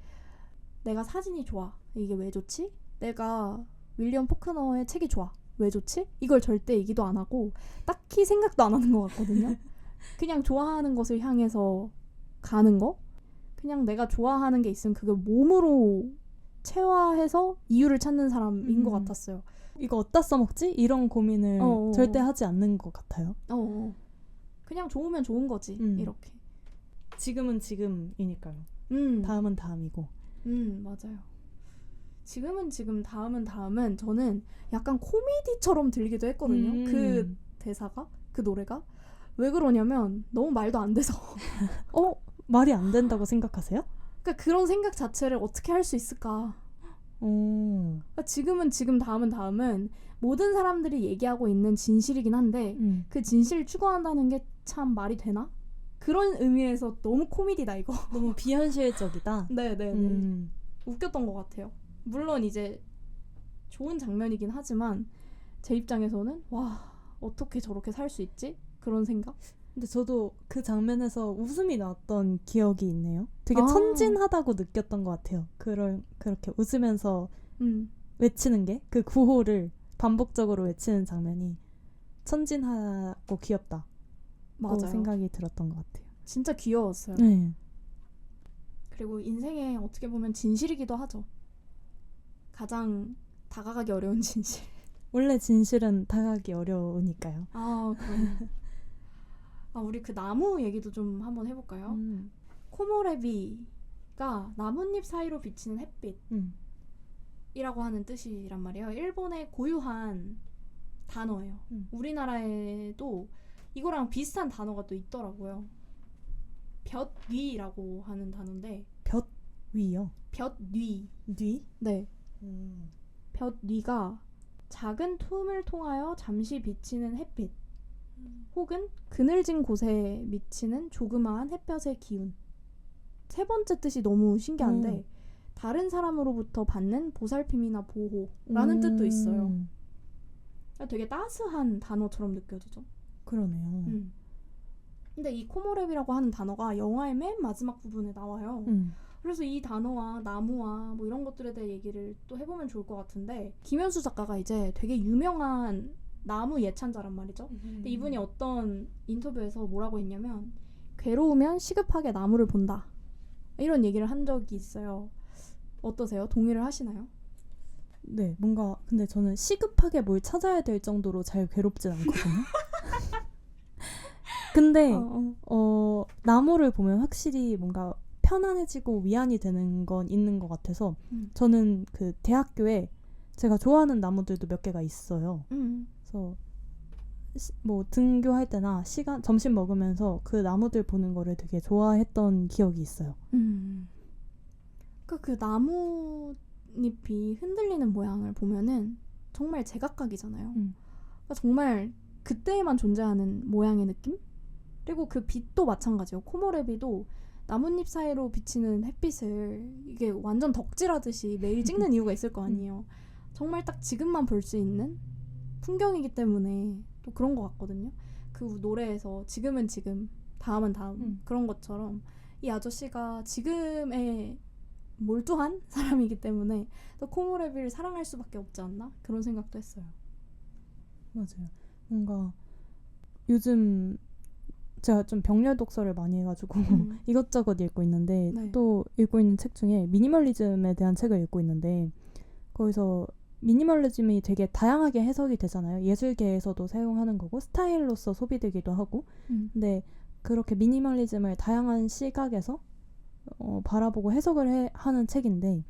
내가 사진이 좋아. 이게 왜 좋지? 내가 윌리엄 포크너의 책이 좋아. 왜 좋지? 이걸 절대 얘기도 안 하고 딱히 생각도 안 하는 것 같거든요. 그냥 좋아하는 것을 향해서 가는 거? 그냥 내가 좋아하는 게 있으면 그걸 몸으로 체화해서 이유를 찾는 사람인 것 같았어요. 이거 어디다 써먹지? 이런 고민을 절대 하지 않는 것 같아요. 그냥 좋으면 좋은 거지. 이렇게. 지금은 지금이니까요. 다음은 다음이고. 맞아요. 지금은 지금, 다음은 다음은 저는 약간 코미디처럼 들리기도 했거든요. 그 대사가, 그 노래가. 왜 그러냐면 너무 말도 안 돼서. 말이 안 된다고 생각하세요? 그러니까 그런 생각 자체를 어떻게 할 수 있을까? 그러니까 지금은 지금, 다음은 다음은 모든 사람들이 얘기하고 있는 진실이긴 한데 그 진실을 추구한다는 게 참 말이 되나? 그런 의미에서 너무 코미디다 이거. 너무 비현실적이다. 네네네. 웃겼던 것 같아요. 물론 이제 좋은 장면이긴 하지만 제 입장에서는 와 어떻게 저렇게 살 수 있지? 그런 생각? 근데 저도 그 장면에서 웃음이 나왔던 기억이 있네요. 되게 천진하다고 느꼈던 것 같아요. 그렇게 웃으면서 외치는 게 그 구호를 반복적으로 외치는 장면이 천진하고 귀엽다. 맞아요. 생각이 들었던 것 같아요. 진짜 귀여웠어요. 네. 그리고 인생에 어떻게 보면 진실이기도 하죠. 가장 다가가기 어려운 진실. 원래 진실은 다가가기 어려우니까요. 그럼. 우리 그 나무 얘기도 좀 한번 해볼까요? 코모레비가 나뭇잎 사이로 비치는 햇빛이라고 하는 뜻이란 말이에요. 일본의 고유한 단어예요. 우리나라에도 이거랑 비슷한 단어가 또 있더라고요. 볕위라고 하는 단어인데. 볕위요? 볕위. 뉘? 네. 볕위가 작은 틈을 통하여 잠시 비치는 햇빛 혹은 그늘진 곳에 미치는 조그마한 햇볕의 기운. 세 번째 뜻이 너무 신기한데 다른 사람으로부터 받는 보살핌이나 보호라는 뜻도 있어요. 되게 따스한 단어처럼 느껴지죠. 그러네요. 근데 이 코모레비라고 하는 단어가 영화의 맨 마지막 부분에 나와요. 그래서 이 단어와 나무와 뭐 이런 것들에 대해 얘기를 또 해보면 좋을 것 같은데 김현수 작가가 이제 되게 유명한 나무 예찬자란 말이죠. 근데 이분이 어떤 인터뷰에서 뭐라고 했냐면 괴로우면 시급하게 나무를 본다. 이런 얘기를 한 적이 있어요. 어떠세요? 동의를 하시나요? 네, 뭔가 근데 저는 시급하게 뭘 찾아야 될 정도로 잘 괴롭진 않거든요. 근데 나무를 보면 확실히 뭔가 편안해지고 위안이 되는 건 있는 것 같아서 저는 그 대학교에 제가 좋아하는 나무들도 몇 개가 있어요. 그래서 뭐 등교할 때나 점심 먹으면서 그 나무들 보는 거를 되게 좋아했던 기억이 있어요. 그 나뭇잎이 흔들리는 모양을 보면은 정말 제각각이잖아요. 그러니까 정말 그때에만 존재하는 모양의 느낌? 그리고 그 빛도 마찬가지예요. 코모레비도 나뭇잎 사이로 비치는 햇빛을 이게 완전 덕질하듯이 매일 찍는 이유가 있을 거 아니에요. 정말 딱 지금만 볼 수 있는 풍경이기 때문에 또 그런 것 같거든요. 그 노래에서 지금은 지금, 다음은 다음 그런 것처럼 이 아저씨가 지금에 몰두한 사람이기 때문에 또 코모레비를 사랑할 수밖에 없지 않나? 그런 생각도 했어요. 맞아요. 뭔가 요즘 제가 좀 병렬 독서를 많이 해가지고 이것저것 읽고 있는데 네. 또 읽고 있는 책 중에 미니멀리즘에 대한 책을 읽고 있는데 거기서 미니멀리즘이 되게 다양하게 해석이 되잖아요. 예술계에서도 사용하는 거고 스타일로서 소비되기도 하고 근데 그렇게 미니멀리즘을 다양한 시각에서 바라보고 해석을 하는 책인데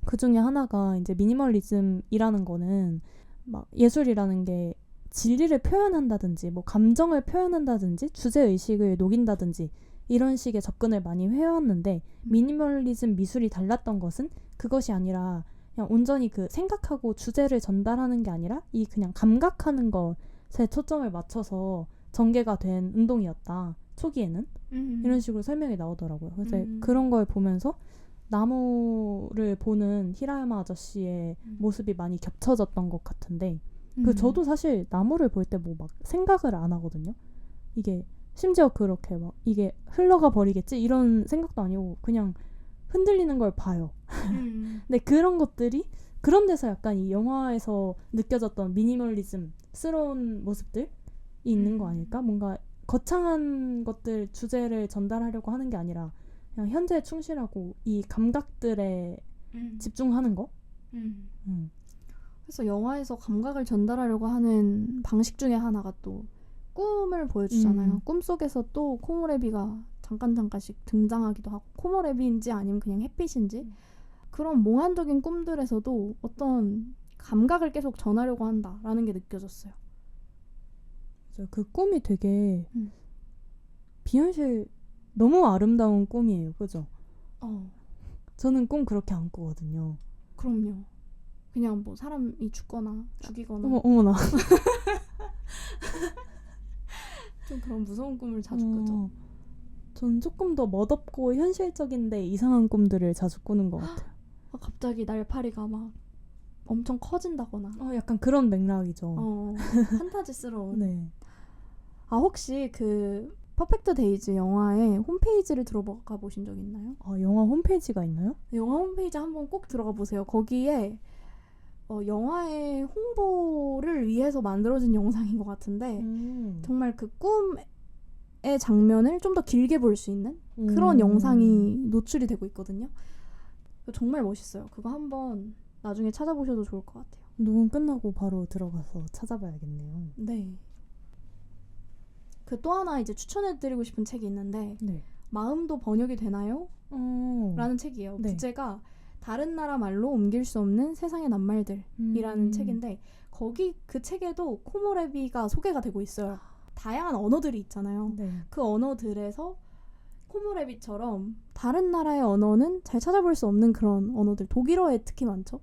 그 중에 하나가 이제 미니멀리즘이라는 거는 막 예술이라는 게 진리를 표현한다든지 뭐 감정을 표현한다든지 주제의식을 녹인다든지 이런 식의 접근을 많이 해왔는데 미니멀리즘 미술이 달랐던 것은 그것이 아니라 그냥 온전히 그 생각하고 주제를 전달하는 게 아니라 이 그냥 감각하는 것에 초점을 맞춰서 전개가 된 운동이었다. 초기에는 이런 식으로 설명이 나오더라고요. 그래서 그런 걸 보면서 나무를 보는 히라야마 아저씨의 모습이 많이 겹쳐졌던 것 같은데 저도 사실 나무를 볼 때 뭐 막 생각을 안 하거든요. 이게 심지어 그렇게 막 이게 흘러가 버리겠지 이런 생각도 아니고 그냥 흔들리는 걸 봐요. 근데 그런 것들이 그런 데서 약간 이 영화에서 느껴졌던 미니멀리즘스러운 모습들이 있는 거 아닐까? 뭔가 거창한 것들 주제를 전달하려고 하는 게 아니라 그냥 현재에 충실하고 이 감각들에 집중하는 거? 그래서 영화에서 감각을 전달하려고 하는 방식 중에 하나가 또 꿈을 보여주잖아요. 꿈속에서 또 코모레비가 잠깐씩 등장하기도 하고 코모레비인지 아니면 그냥 햇빛인지 그런 몽환적인 꿈들에서도 어떤 감각을 계속 전하려고 한다라는 게 느껴졌어요. 그 꿈이 되게 비현실 너무 아름다운 꿈이에요. 그죠? 저는 꿈 그렇게 안 꾸거든요. 그럼요. 그냥 뭐 사람이 죽거나 죽이거나 어머나. 좀 그런 무서운 꿈을 자주 꾸죠. 전 조금 더 멋없고 현실적인데 이상한 꿈들을 자주 꾸는 것 같아요. 갑자기 날파리가 막 엄청 커진다거나 약간 그런 맥락이죠. 판타지스러운. 네. 혹시 그 퍼펙트 데이즈 영화의 홈페이지를 들어가 보신 적 있나요? 영화 홈페이지가 있나요? 영화 홈페이지 한번 꼭 들어가 보세요. 거기에 영화의 홍보를 위해서 만들어진 영상인 것 같은데 정말 그 꿈의 장면을 좀 더 길게 볼 수 있는 그런 영상이 노출이 되고 있거든요. 정말 멋있어요. 그거 한번 나중에 찾아보셔도 좋을 것 같아요. 녹음 끝나고 바로 들어가서 찾아봐야겠네요. 네. 그 또 하나 이제 추천해드리고 싶은 책이 있는데 네. 마음도 번역이 되나요? 라는 책이에요. 네. 부제가 다른 나라 말로 옮길 수 없는 세상의 낱말들이라는 책인데 거기 그 책에도 코모레비가 소개가 되고 있어요. 다양한 언어들이 있잖아요. 네. 그 언어들에서 코모레비처럼 다른 나라의 언어는 잘 찾아볼 수 없는 그런 언어들, 독일어에 특히 많죠.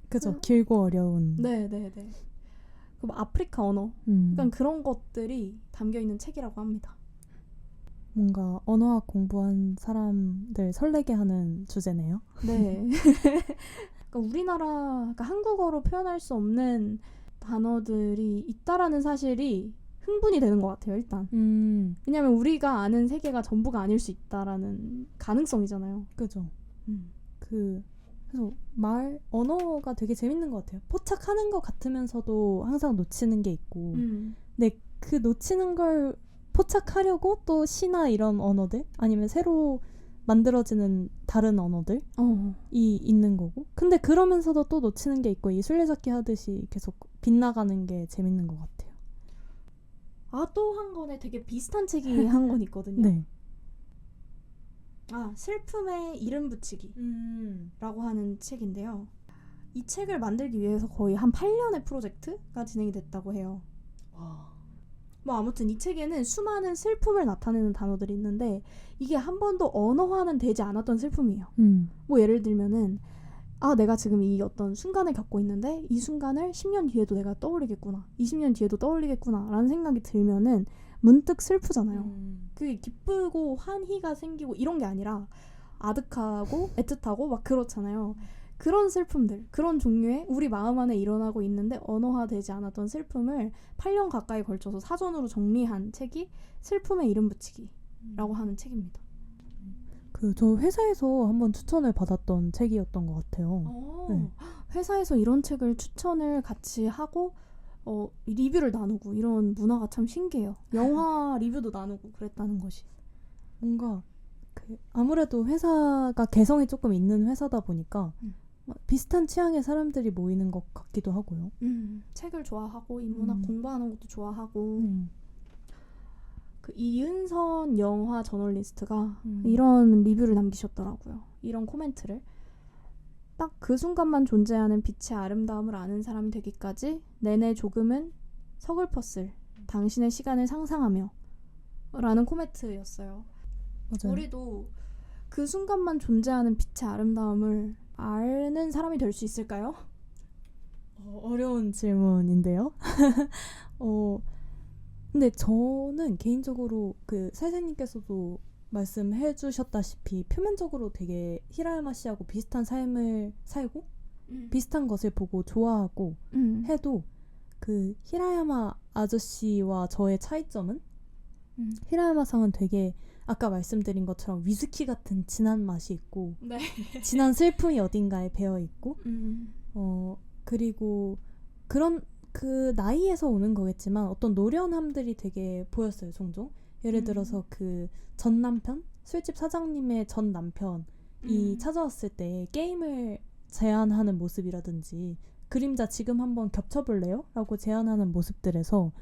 그죠. 길고 어려운. 네네네. 그 아프리카 언어, 약간 그런 것들이 담겨있는 책이라고 합니다. 뭔가 언어학 공부한 사람들 설레게 하는 주제네요. 네. 그러니까 그러니까 한국어로 표현할 수 없는 단어들이 있다라는 사시이 흥분이 되는 것 같아요, 일단. 왜냐하면 우리가 아는 세계가 전부가 아닐 수 있다라는 가능성이잖아요. 그죠. 그래서 언어가 되게 재밌는 것 같아요. 포착하는 것 같으면서도 항상 놓치는 게 있고 근데 그 놓치는 걸 포착하려고 또 시나 이런 언어들 아니면 새로 만들어지는 다른 언어들이 있는 거고 근데 그러면서도 또 놓치는 게 있고 이 술래잡기 하듯이 계속 빗나가는 게 재밌는 것 같아요. 또 한 권에 되게 비슷한 책이 한 권 있거든요. 네. 슬픔에 이름 붙이기 라고 하는 책인데요. 이 책을 만들기 위해서 거의 한 8년의 프로젝트가 진행이 됐다고 해요. 뭐 아무튼 이 책에는 수많은 슬픔을 나타내는 단어들이 있는데 이게 한 번도 언어화는 되지 않았던 슬픔이에요. 뭐 예를 들면은 내가 지금 이 어떤 순간을 겪고 있는데 이 순간을 10년 뒤에도 내가 떠올리겠구나 20년 뒤에도 떠올리겠구나 라는 생각이 들면은 문득 슬프잖아요. 그게 기쁘고 환희가 생기고 이런 게 아니라 아득하고 애틋하고 막 그렇잖아요. 그런 슬픔들, 그런 종류의 우리 마음 안에 일어나고 있는데 언어화되지 않았던 슬픔을 8년 가까이 걸쳐서 사전으로 정리한 책이 슬픔에 이름 붙이기라고 하는 책입니다. 저 회사에서 한번 추천을 받았던 책이었던 것 같아요. 네. 회사에서 이런 책을 추천을 같이 하고 리뷰를 나누고 이런 문화가 참 신기해요. 영화 리뷰도 나누고 그랬다는 것이. 뭔가 아무래도 회사가 개성이 조금 있는 회사다 보니까 비슷한 취향의 사람들이 모이는 것 같기도 하고요. 책을 좋아하고 인문학 공부하는 것도 좋아하고. 음. 그 이은선 영화 저널리스트가 이런 리뷰를 남기셨더라고요. 이런 코멘트를. 딱 그 순간만 존재하는 빛의 아름다움을 아는 사람이 되기까지 내내 조금은 서글펐을 당신의 시간을 상상하며 라는 코멘트였어요. 맞아요. 우리도 그 순간만 존재하는 빛의 아름다움을 아는 사람이 될 수 있을까요? 어려운 질문인데요. 근데 저는 개인적으로 사회생님께서도 말씀해 주셨다시피 표면적으로 되게 히라야마 씨하고 비슷한 삶을 살고 비슷한 것을 보고 좋아하고 해도 그 히라야마 아저씨와 저의 차이점은 히라야마 상은 되게 아까 말씀드린 것처럼 위스키 같은 진한 맛이 있고 네. 진한 슬픔이 어딘가에 배어 있고 그리고 그런 그 나이에서 오는 거겠지만 어떤 노련함들이 되게 보였어요. 종종 예를 들어서 그 전 남편 술집 사장님의 전 남편이 찾아왔을 때 게임을 제안하는 모습이라든지 그림자 지금 한번 겹쳐볼래요? 라고 제안하는 모습들에서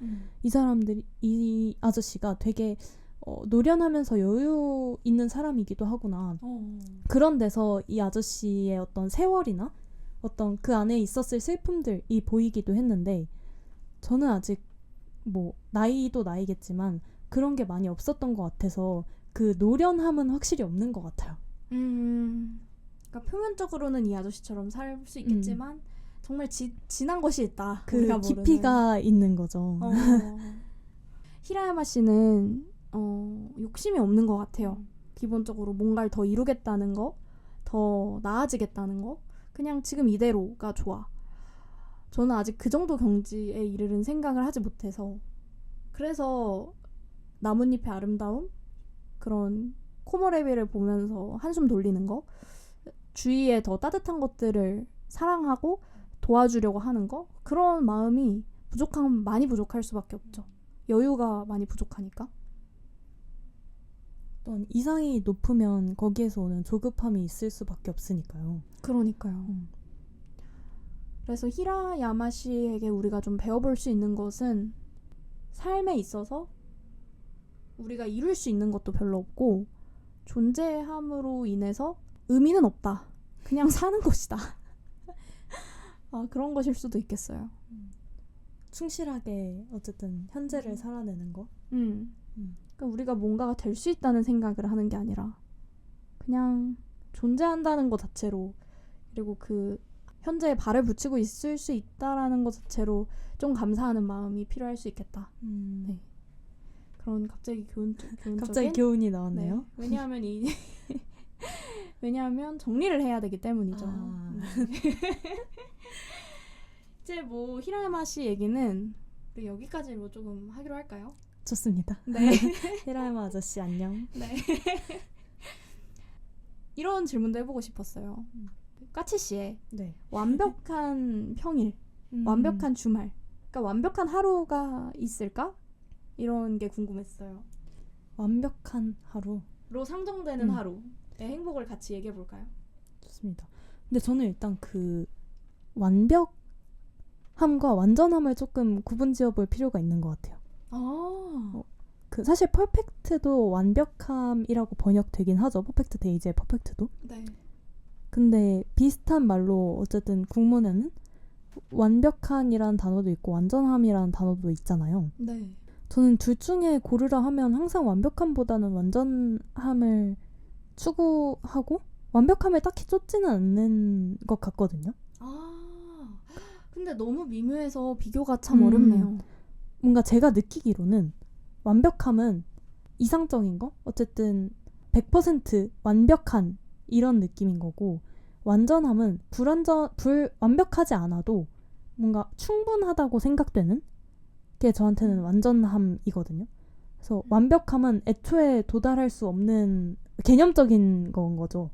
이 아저씨가 되게 노련하면서 여유 있는 사람이기도 하구나. 그런 데서 이 아저씨의 어떤 세월이나 어떤 그 안에 있었을 슬픔들이 보이기도 했는데 저는 아직 뭐 나이도 나이겠지만 그런 게 많이 없었던 것 같아서 그 노련함은 확실히 없는 것 같아요. 그러니까 표면적으로는 이 아저씨처럼 살 수 있겠지만 정말 진한 것이 있다. 그 우리가 깊이가 모르는. 있는 거죠. 히라야마 씨는 욕심이 없는 것 같아요. 기본적으로 뭔가를 더 이루겠다는 거, 더 나아지겠다는 거, 그냥 지금 이대로가 좋아. 저는 아직 그 정도 경지에 이르는 생각을 하지 못해서 그래서 나뭇잎의 아름다움, 그런 코모레비를 보면서 한숨 돌리는 거, 주위에 더 따뜻한 것들을 사랑하고 도와주려고 하는 거, 그런 마음이 많이 부족할 수밖에 없죠. 여유가 많이 부족하니까. 어떤 이상이 높으면 거기에서 오는 조급함이 있을 수밖에 없으니까요. 그러니까요. 그래서 히라야마 씨에게 우리가 좀 배워볼 수 있는 것은 삶에 있어서 우리가 이룰 수 있는 것도 별로 없고 존재함으로 인해서 의미는 없다. 그냥 사는 것이다. 그런 것일 수도 있겠어요. 충실하게 어쨌든 현재를 살아내는 거. 그러니까 우리가 뭔가가 될 수 있다는 생각을 하는 게 아니라 그냥 존재한다는 것 자체로, 그리고 그 현재에 발을 붙이고 있을 수 있다라는 것 자체로 좀 감사하는 마음이 필요할 수 있겠다. 네. 그런 갑자기 갑자기 교훈이 나왔네요. 네. 왜냐하면 왜냐하면 정리를 해야 되기 때문이죠. 이제 뭐 히라야마 씨 얘기는 우리 여기까지로 조금 하기로 할까요? 좋습니다. 네. 히라야마 아저씨 안녕. 네. 이런 질문도 해보고 싶었어요. 까치 씨의 완벽한 평일, 완벽한 주말, 그러니까 완벽한 하루가 있을까? 이런 게 궁금했어요. 완벽한 하루로 상정되는 하루의 행복을 같이 얘기해 볼까요? 좋습니다. 근데 저는 일단 그 완벽함과 완전함을 조금 구분 지어볼 필요가 있는 것 같아요. 사실 퍼펙트도 완벽함이라고 번역되긴 하죠. 퍼펙트 데이즈의 퍼펙트도. 네. 근데 비슷한 말로 어쨌든 국문에는 완벽한이라는 단어도 있고 완전함이라는 단어도 있잖아요. 네. 저는 둘 중에 고르라 하면 항상 완벽함보다는 완전함을 추구하고 완벽함을 딱히 쫓지는 않는 것 같거든요. 근데 너무 미묘해서 비교가 참 어렵네요. 뭔가 제가 느끼기로는 완벽함은 이상적인 거? 어쨌든 100% 완벽한 이런 느낌인 거고 완전함은 완벽하지 않아도 뭔가 충분하다고 생각되는 게 저한테는 완전함이거든요. 그래서 완벽함은 애초에 도달할 수 없는 개념적인 건 거죠.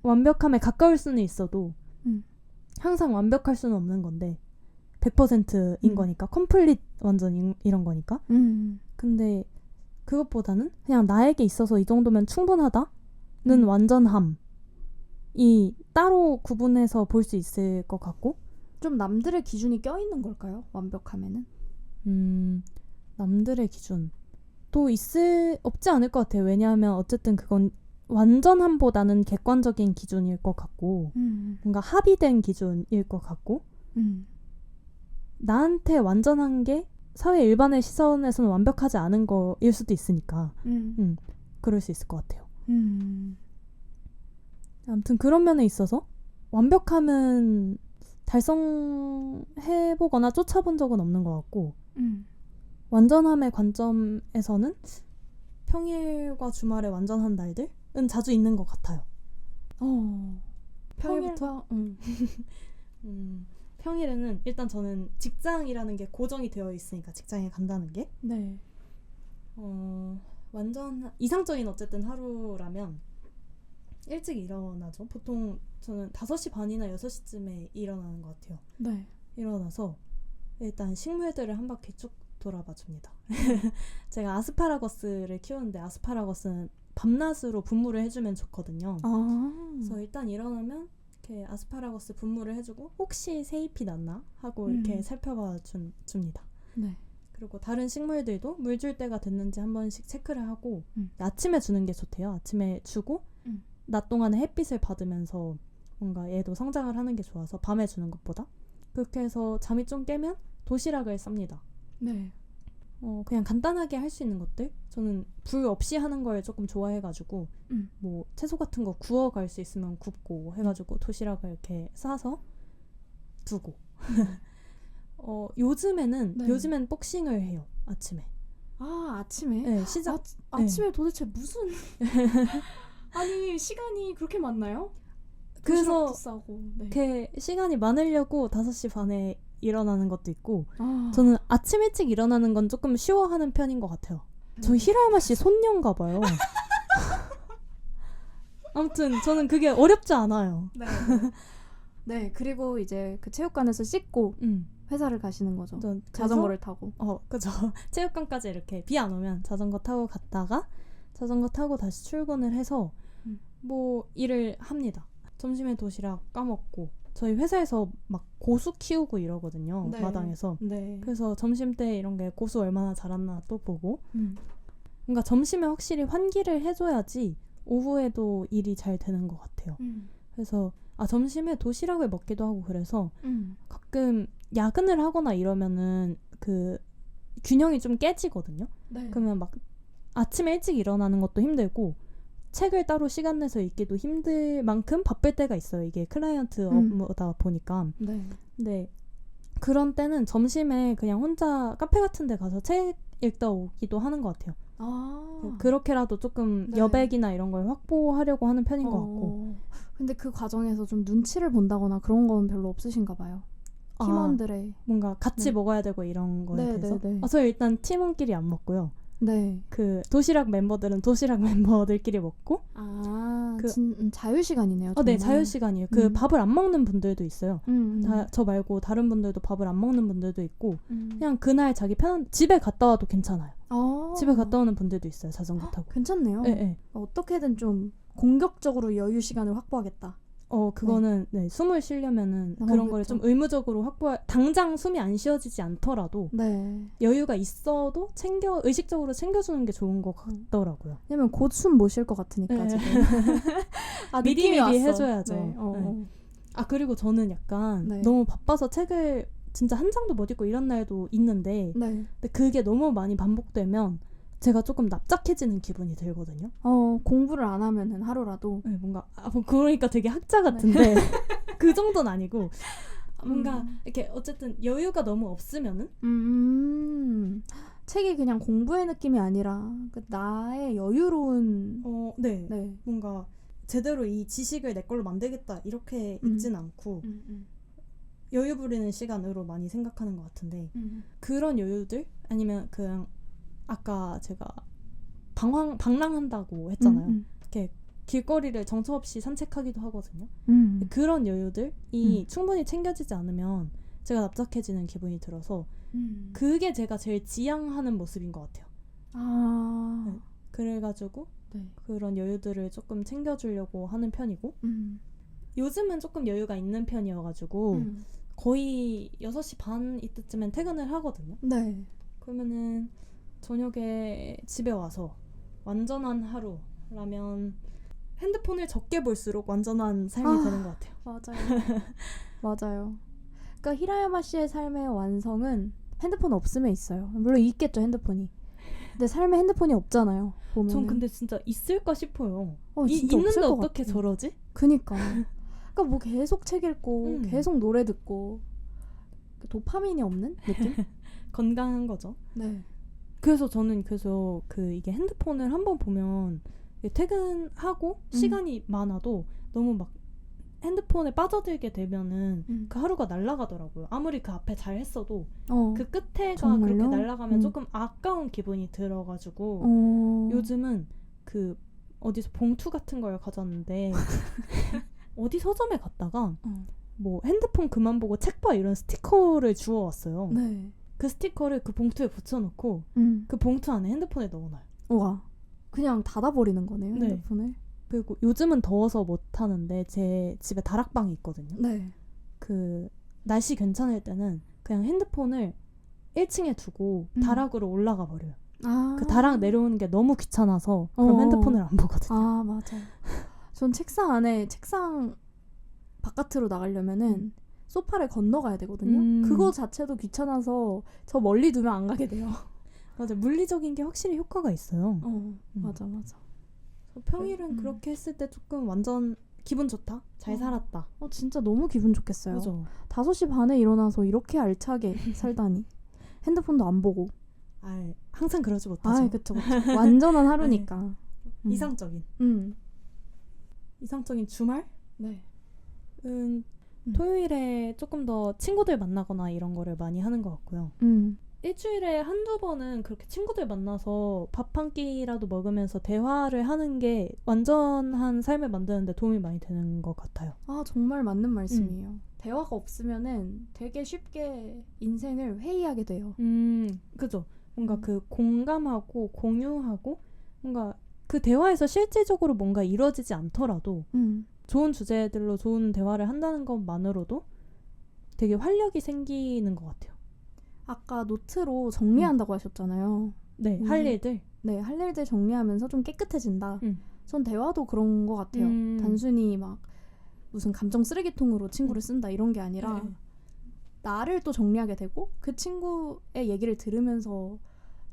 완벽함에 가까울 수는 있어도 항상 완벽할 수는 없는 건데 100%인 거니까 컴플릿 완전 이런 거니까. 근데 그것보다는 그냥 나에게 있어서 이 정도면 충분하다는 완전함이 따로 구분해서 볼 수 있을 것 같고. 좀 남들의 기준이 껴있는 걸까요? 완벽함에는? 남들의 기준 또 없지 않을 것 같아요. 왜냐하면 어쨌든 그건 완전함보다는 객관적인 기준일 것 같고 뭔가 합의된 기준일 것 같고 나한테 완전한 게 사회 일반의 시선에서는 완벽하지 않은 거일 수도 있으니까 그럴 수 있을 것 같아요. 아무튼 그런 면에 있어서 완벽함은 달성해보거나 쫓아본 적은 없는 것 같고 완전함의 관점에서는 평일과 주말에 완전한 날들은 자주 있는 것 같아요. 평일부터? 평일에는 일단 저는 직장이라는 게 고정이 되어 있으니까 직장에 간다는 게 네. 완전 이상적인 어쨌든 하루라면 일찍 일어나죠. 보통 저는 5시 반이나 6시쯤에 일어나는 것 같아요. 네. 일어나서 일단 식물들을 한 바퀴 쭉 돌아봐 줍니다. 제가 아스파라거스를 키우는데 아스파라거스는 밤낮으로 분무를 해주면 좋거든요. 그래서 일단 일어나면 이렇게 아스파라거스 분무를 해주고 혹시 새잎이 났나 하고 이렇게 살펴봐 줍니다. 네. 그리고 다른 식물들도 물 줄 때가 됐는지 한 번씩 체크를 하고 아침에 주는 게 좋대요. 아침에 주고 낮 동안에 햇빛을 받으면서 뭔가 얘도 성장을 하는 게 좋아서 밤에 주는 것보다. 그렇게 해서 잠이 좀 깨면 도시락을 쌉니다. 네. 그냥 간단하게 할 수 있는 것들. 저는 불 없이 하는 걸 조금 좋아해가지고 뭐 채소 같은 거 구워갈 수 있으면 굽고 해가지고 도시락을 이렇게 싸서 두고 요즘엔 복싱을 해요. 아침에. 아침에? 네, 아침에 도대체 무슨 아니 시간이 그렇게 많나요? 그래서 싸고. 네. 이렇게 시간이 많으려고 5시 반에 일어나는 것도 있고 저는 아침 일찍 일어나는 건 조금 쉬워하는 편인 것 같아요. 저 히라야마 씨 손녀인가 봐요. 아무튼 저는 그게 어렵지 않아요. 네. 네, 그리고 이제 그 체육관에서 씻고 회사를 가시는 거죠. 자전거를 타고. 그죠. 체육관까지 이렇게 비 안 오면 자전거 타고 갔다가 자전거 타고 다시 출근을 해서 뭐 일을 합니다. 점심에 도시락 까먹고 저희 회사에서 막 고수 키우고 이러거든요. 네. 마당에서. 네. 그래서 점심 때 이런 게 고수 얼마나 자랐나 또 보고 뭔가 점심에 확실히 환기를 해줘야지 오후에도 일이 잘 되는 것 같아요. 그래서 점심에 도시락을 먹기도 하고 그래서 가끔 야근을 하거나 이러면은 그 균형이 좀 깨지거든요. 네. 그러면 막 아침에 일찍 일어나는 것도 힘들고 책을 따로 시간 내서 읽기도 힘들 만큼 바쁠 때가 있어요. 이게 클라이언트 업무다 보니까. 네. 근데 그런 때는 점심에 그냥 혼자 카페 같은 데 가서 책 읽다 오기도 하는 것 같아요. 그렇게라도 조금 네. 여백이나 이런 걸 확보하려고 하는 편인 것 같고. 근데 그 과정에서 좀 눈치를 본다거나 그런 건 별로 없으신가 봐요. 팀원들의 뭔가 같이 먹어야 되고 이런 거에 네, 대해서. 네, 네. 저 일단 팀원끼리 안 먹고요. 네. 그 도시락 멤버들은 도시락 멤버들끼리 먹고. 자유 시간이네요. 네, 자유 시간이에요. 그 밥을 안 먹는 분들도 있어요. 저 말고 다른 분들도 밥을 안 먹는 분들도 있고 그냥 그날 자기 편한 집에 갔다 와도 괜찮아요. 집에 갔다 오는 분들도 있어요. 자전거 타고. 괜찮네요. 네. 어떻게든 좀 공격적으로 여유 시간을 확보하겠다. 그거는 숨을 쉬려면은 그런 거를 좀 의무적으로 당장 숨이 안 쉬어지지 않더라도 여유가 있어도 의식적으로 챙겨주는 게 좋은 것 같더라고요. 왜냐면 곧 숨 못 쉴 것 같으니까 지금. 미리 왔어. 해줘야죠. 네. 그리고 저는 약간 너무 바빠서 책을 진짜 한 장도 못 읽고 이런 날도 있는데 근데 그게 너무 많이 반복되면 제가 조금 납작해지는 기분이 들거든요. 공부를 안 하면은 하루라도. 뭔가 그러니까 되게 학자 같은데 그 정도는 아니고 뭔가 이렇게 어쨌든 여유가 너무 없으면은 책이 그냥 공부의 느낌이 아니라 나의 여유로운 네. 뭔가 제대로 이 지식을 내 걸로 만들겠다 이렇게 있진 않고 여유 부리는 시간으로 많이 생각하는 것 같은데 그런 여유들 아니면 그냥 아까 제가 방랑한다고 했잖아요. 이렇게 길거리를 정처 없이 산책하기도 하거든요. 그런 여유들이 충분히 챙겨지지 않으면 제가 납작해지는 기분이 들어서 그게 제가 제일 지향하는 모습인 것 같아요. 네. 그래가지고 네. 그런 여유들을 조금 챙겨주려고 하는 편이고 요즘은 조금 여유가 있는 편이어가지고 거의 6시 반 이때쯤엔 퇴근을 하거든요. 네. 그러면은 저녁에 집에 와서 완전한 하루라면 핸드폰을 적게 볼수록 완전한 삶이 되는 것 같아요. 맞아요. 맞아요. 그러니까 히라야마 씨의 삶의 완성은 핸드폰 없음에 있어요. 물론 있겠죠, 핸드폰이. 근데 삶에 핸드폰이 없잖아요. 보면은. 전 근데 진짜 있을까 싶어요. 진짜 있는데 없을 것 어떻게 같아. 저러지? 그니까. 그러니까 뭐 계속 책 읽고 계속 노래 듣고 도파민이 없는 느낌? 건강한 거죠. 네. 그래서 저는 이게 핸드폰을 한번 보면 퇴근하고 시간이 많아도 너무 막 핸드폰에 빠져들게 되면은 그 하루가 날아가더라고요. 아무리 그 앞에 잘 했어도 그 끝에가 정말요? 그렇게 날아가면 음. 조금 아까운 기분이 들어가지고 요즘은 그 어디서 봉투 같은 걸 가져왔는데 어디 서점에 갔다가 뭐 핸드폰 그만 보고 책 봐 이런 스티커를 주워왔어요. 네. 그 스티커를 그 봉투에 붙여놓고 그 봉투 안에 핸드폰에 넣어놔요. 우와. 그냥 닫아버리는 거네요, 네. 핸드폰을. 그리고 요즘은 더워서 못 하는데 제 집에 다락방이 있거든요. 네. 그 날씨 괜찮을 때는 그냥 핸드폰을 1층에 두고 다락으로 올라가 버려요. 그 다락 내려오는 게 너무 귀찮아서 그럼 핸드폰을 안 보거든요. 아, 맞아요. 전 책상 바깥으로 나가려면은 소파를 건너가야 되거든요. 그거 자체도 귀찮아서 저 멀리 두면 안 가게 돼요. 맞아, 물리적인 게 확실히 효과가 있어요. 맞아. 평일은 그렇게 했을 때 조금 완전 기분 좋다? 잘 살았다. 진짜 너무 기분 좋겠어요. 그죠? 5시 반에 일어나서 이렇게 알차게 살다니. 핸드폰도 안 보고. 항상 그러지 못하죠. 그쵸. 완전한 하루니까. 이상적인 주말? 네. 토요일에 조금 더 친구들 만나거나 이런 거를 많이 하는 것 같고요. 일주일에 한두 번은 그렇게 친구들 만나서 밥 한 끼라도 먹으면서 대화를 하는 게 완전한 삶을 만드는 데 도움이 많이 되는 것 같아요. 정말 맞는 말씀이에요. 대화가 없으면은 되게 쉽게 인생을 회의하게 돼요. 그죠. 뭔가 그 공감하고 공유하고 뭔가 그 대화에서 실질적으로 뭔가 이루어지지 않더라도 좋은 주제들로 좋은 대화를 한다는 것만으로도 되게 활력이 생기는 것 같아요. 아까 노트로 정리한다고 하셨잖아요. 네, 할 일들. 네, 할 일들 정리하면서 좀 깨끗해진다. 전 대화도 그런 것 같아요. 단순히 막 무슨 감정 쓰레기통으로 친구를 쓴다 이런 게 아니라 나를 또 정리하게 되고 그 친구의 얘기를 들으면서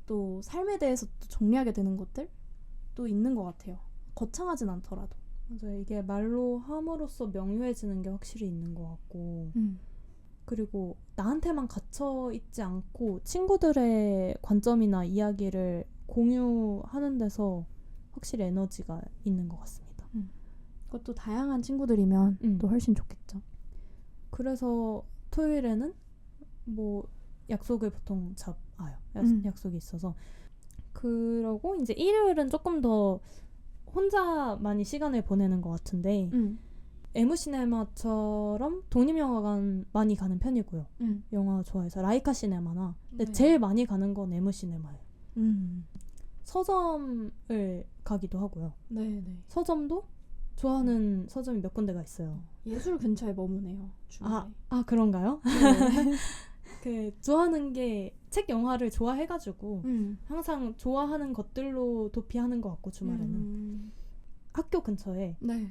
또 삶에 대해서 또 정리하게 되는 것들 또 있는 것 같아요. 거창하진 않더라도. 맞아요. 이게 말로 함으로써 명료해지는 게 확실히 있는 것 같고 그리고 나한테만 갇혀있지 않고 친구들의 관점이나 이야기를 공유하는 데서 확실히 에너지가 있는 것 같습니다. 그것도 다양한 친구들이면 또 훨씬 좋겠죠. 그래서 토요일에는 뭐 약속을 보통 잡아요. 약속이 있어서. 그러고 이제 일요일은 조금 더 혼자 많이 시간을 보내는 것 같은데 에무시네마처럼 독립영화관 많이 가는 편이고요. 영화 좋아해서 라이카 시네마나 근데 제일 많이 가는 건 에무시네마예요. 서점을 가기도 하고요. 네네. 서점도 좋아하는 서점이 몇 군데가 있어요. 예술 근처에 머무네요. 주말에. 그런가요? 네. 그 좋아하는 게 책 영화를 좋아해가지고 항상 좋아하는 것들로 도피하는 것 같고 주말에는 학교 근처에 네.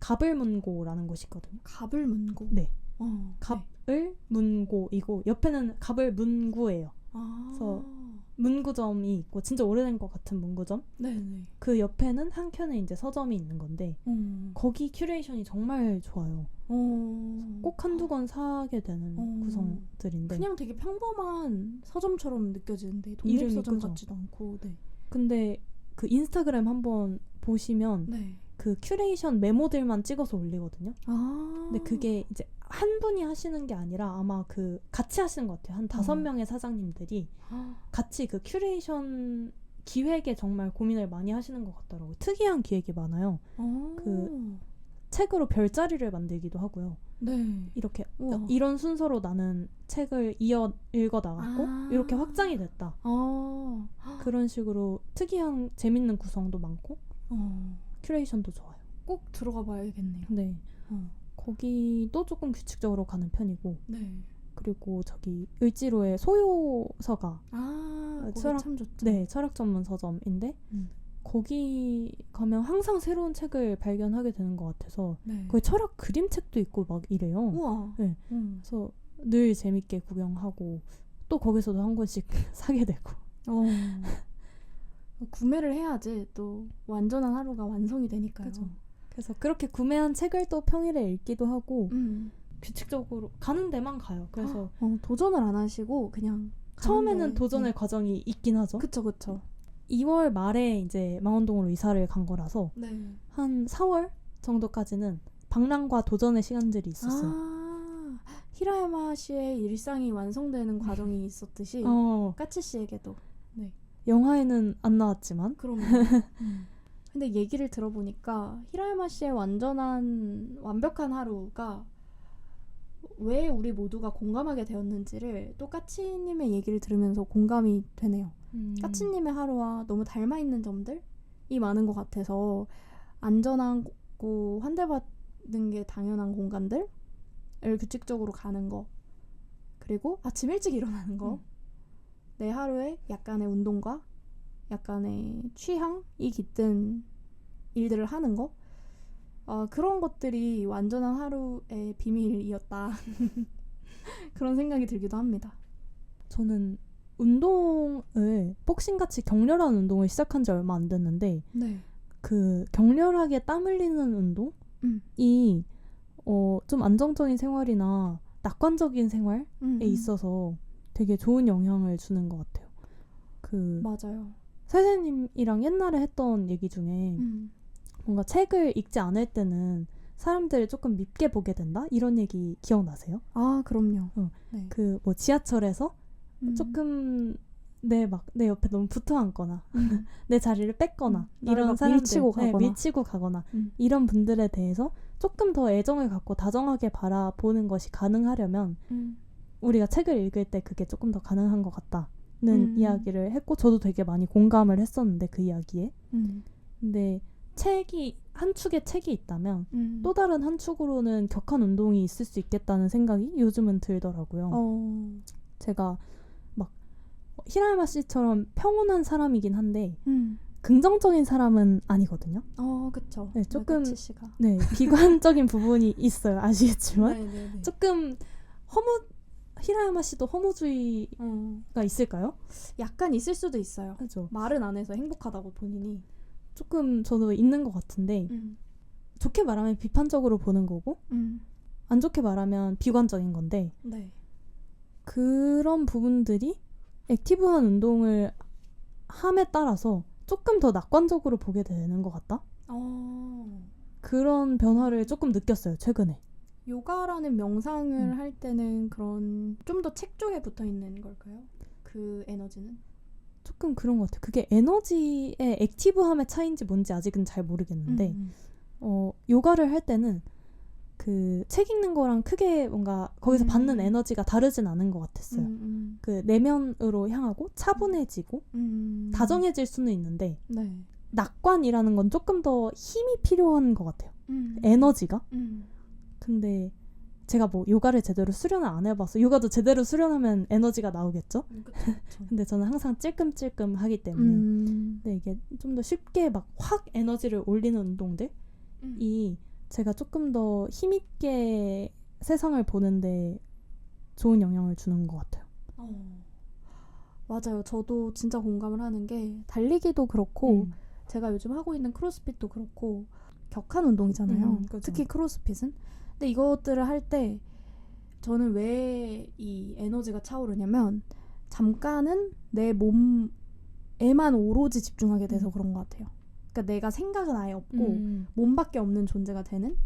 가불문고라는 곳이 있거든요. 가불문고. 네. 네. 가불문고이고 옆에는 가불문구예요. 그래서 문구점이 있고 진짜 오래된 것 같은 문구점. 네네. 그 옆에는 한 켠에 이제 서점이 있는 건데 거기 큐레이션이 정말 좋아요. 꼭 한두 권 사게 되는 구성들인데 그냥 되게 평범한 서점처럼 느껴지는데 독립서점 같지도 않고. 네. 근데 그 인스타그램 한번 보시면 네. 그 큐레이션 메모들만 찍어서 올리거든요. 아. 근데 그게 이제 한 분이 하시는 게 아니라 아마 그 같이 하시는 것 같아요. 한 5명의 사장님들이 같이 그 큐레이션 기획에 정말 고민을 많이 하시는 것 같더라고요. 특이한 기획이 많아요. 그 책으로 별자리를 만들기도 하고요. 네. 이렇게 우와. 이런 순서로 나는 책을 이어 읽어 나갔고 아. 이렇게 확장이 됐다. 그런 식으로 특이한 재밌는 구성도 많고 큐레이션도 좋아요. 꼭 들어가 봐야겠네요. 네. 거기도 조금 규칙적으로 가는 편이고 네. 그리고 저기 을지로에 소요서가 거기 철학- 참 좋죠. 네, 철학 전문 서점인데 거기 가면 항상 새로운 책을 발견하게 되는 것 같아서 네. 거기 철학 그림책도 있고 막 이래요. 우와. 네. 그래서 늘 재밌게 구경하고 또 거기서도 한 권씩 사게 되고. 구매를 해야지 또 완전한 하루가 완성이 되니까요. 그죠. 그래서 그렇게 구매한 책을 또 평일에 읽기도 하고 규칙적으로 가는 데만 가요. 그래서 도전을 안 하시고 그냥 처음에는 가는데. 도전의 과정이 있긴 하죠. 그쵸. 2월 말에 이제 망원동으로 이사를 간 거라서 네. 한 4월 정도까지는 방랑과 도전의 시간들이 있었어요. 히라야마 씨의 일상이 완성되는 과정이 있었듯이 어, 까치 씨에게도. 영화에는 안 나왔지만 그럼요. 근데 얘기를 들어보니까 히라야마 씨의 완벽한 하루가 왜 우리 모두가 공감하게 되었는지를 또 까치님의 얘기를 들으면서 공감이 되네요. 까치님의 하루와 너무 닮아있는 점들이 많은 것 같아서 안전하고 환대받는 게 당연한 공간들을 규칙적으로 가는 거, 그리고 아침 일찍 일어나는 거, 내 하루에 약간의 운동과 약간의 취향이 깃든 일들을 하는 거, 그런 것들이 완전한 하루의 비밀이었다. 그런 생각이 들기도 합니다. 저는 운동을 복싱같이 격렬한 운동을 시작한 지 얼마 안 됐는데 네. 그 격렬하게 땀 흘리는 운동이 좀 안정적인 생활이나 낙관적인 생활에 있어서 되게 좋은 영향을 주는 것 같아요. 그 맞아요. 선생님이랑 옛날에 했던 얘기 중에 뭔가 책을 읽지 않을 때는 사람들을 조금 밉게 보게 된다? 이런 얘기 기억나세요? 그럼요. 네. 그 뭐 지하철에서 조금 내 옆에 너무 붙어 앉거나 내 자리를 뺏거나 나를 이런 막 사람들 밀치고 가거나. 밀치고 가거나 이런 분들에 대해서 조금 더 애정을 갖고 다정하게 바라보는 것이 가능하려면 우리가 책을 읽을 때 그게 조금 더 가능한 것 같다는 이야기를 했고 저도 되게 많이 공감을 했었는데 그 이야기에 근데 한 축에 책이 있다면 또 다른 한 축으로는 격한 운동이 있을 수 있겠다는 생각이 요즘은 들더라고요. 제가 막 히라야마 씨처럼 평온한 사람이긴 한데 긍정적인 사람은 아니거든요. 그쵸. 네, 조금 까치 씨가. 네, 비관적인 부분이 있어요. 아시겠지만 네네네. 조금 히라야마 씨도 허무주의가 있을까요? 약간 있을 수도 있어요. 그죠. 말은 안 해서 행복하다고 본인이. 조금 저도 있는 것 같은데 좋게 말하면 비판적으로 보는 거고 안 좋게 말하면 비관적인 건데 네. 그런 부분들이 액티브한 운동을 함에 따라서 조금 더 낙관적으로 보게 되는 것 같다? 그런 변화를 조금 느꼈어요, 최근에. 요가라는 명상을 할 때는 그런 좀 더 책 쪽에 붙어 있는 걸까요? 그 에너지는? 조금 그런 것 같아요. 그게 에너지의 액티브함의 차이인지 뭔지 아직은 잘 모르겠는데 요가를 할 때는 그 책 읽는 거랑 크게 뭔가 거기서 받는 에너지가 다르진 않은 것 같았어요. 그 내면으로 향하고 차분해지고 다정해질 수는 있는데 네. 낙관이라는 건 조금 더 힘이 필요한 것 같아요. 에너지가. 근데 제가 뭐 요가를 제대로 수련을 안 해봐서 요가도 제대로 수련하면 에너지가 나오겠죠? 근데 저는 항상 찔끔찔끔 하기 때문에 근데 이게 좀 더 쉽게 막 확 에너지를 올리는 운동들이 제가 조금 더 힘있게 세상을 보는데 좋은 영향을 주는 것 같아요. 맞아요. 저도 진짜 공감을 하는 게 달리기도 그렇고 제가 요즘 하고 있는 크로스핏도 그렇고 격한 운동이잖아요. 그렇죠. 특히 크로스핏은. 근데 이것들을 할 때 저는 왜 이 에너지가 차오르냐면 잠깐은 내 몸에만 오로지 집중하게 돼서 그런 것 같아요. 그러니까 내가 생각은 아예 없고 몸밖에 없는 존재가 되는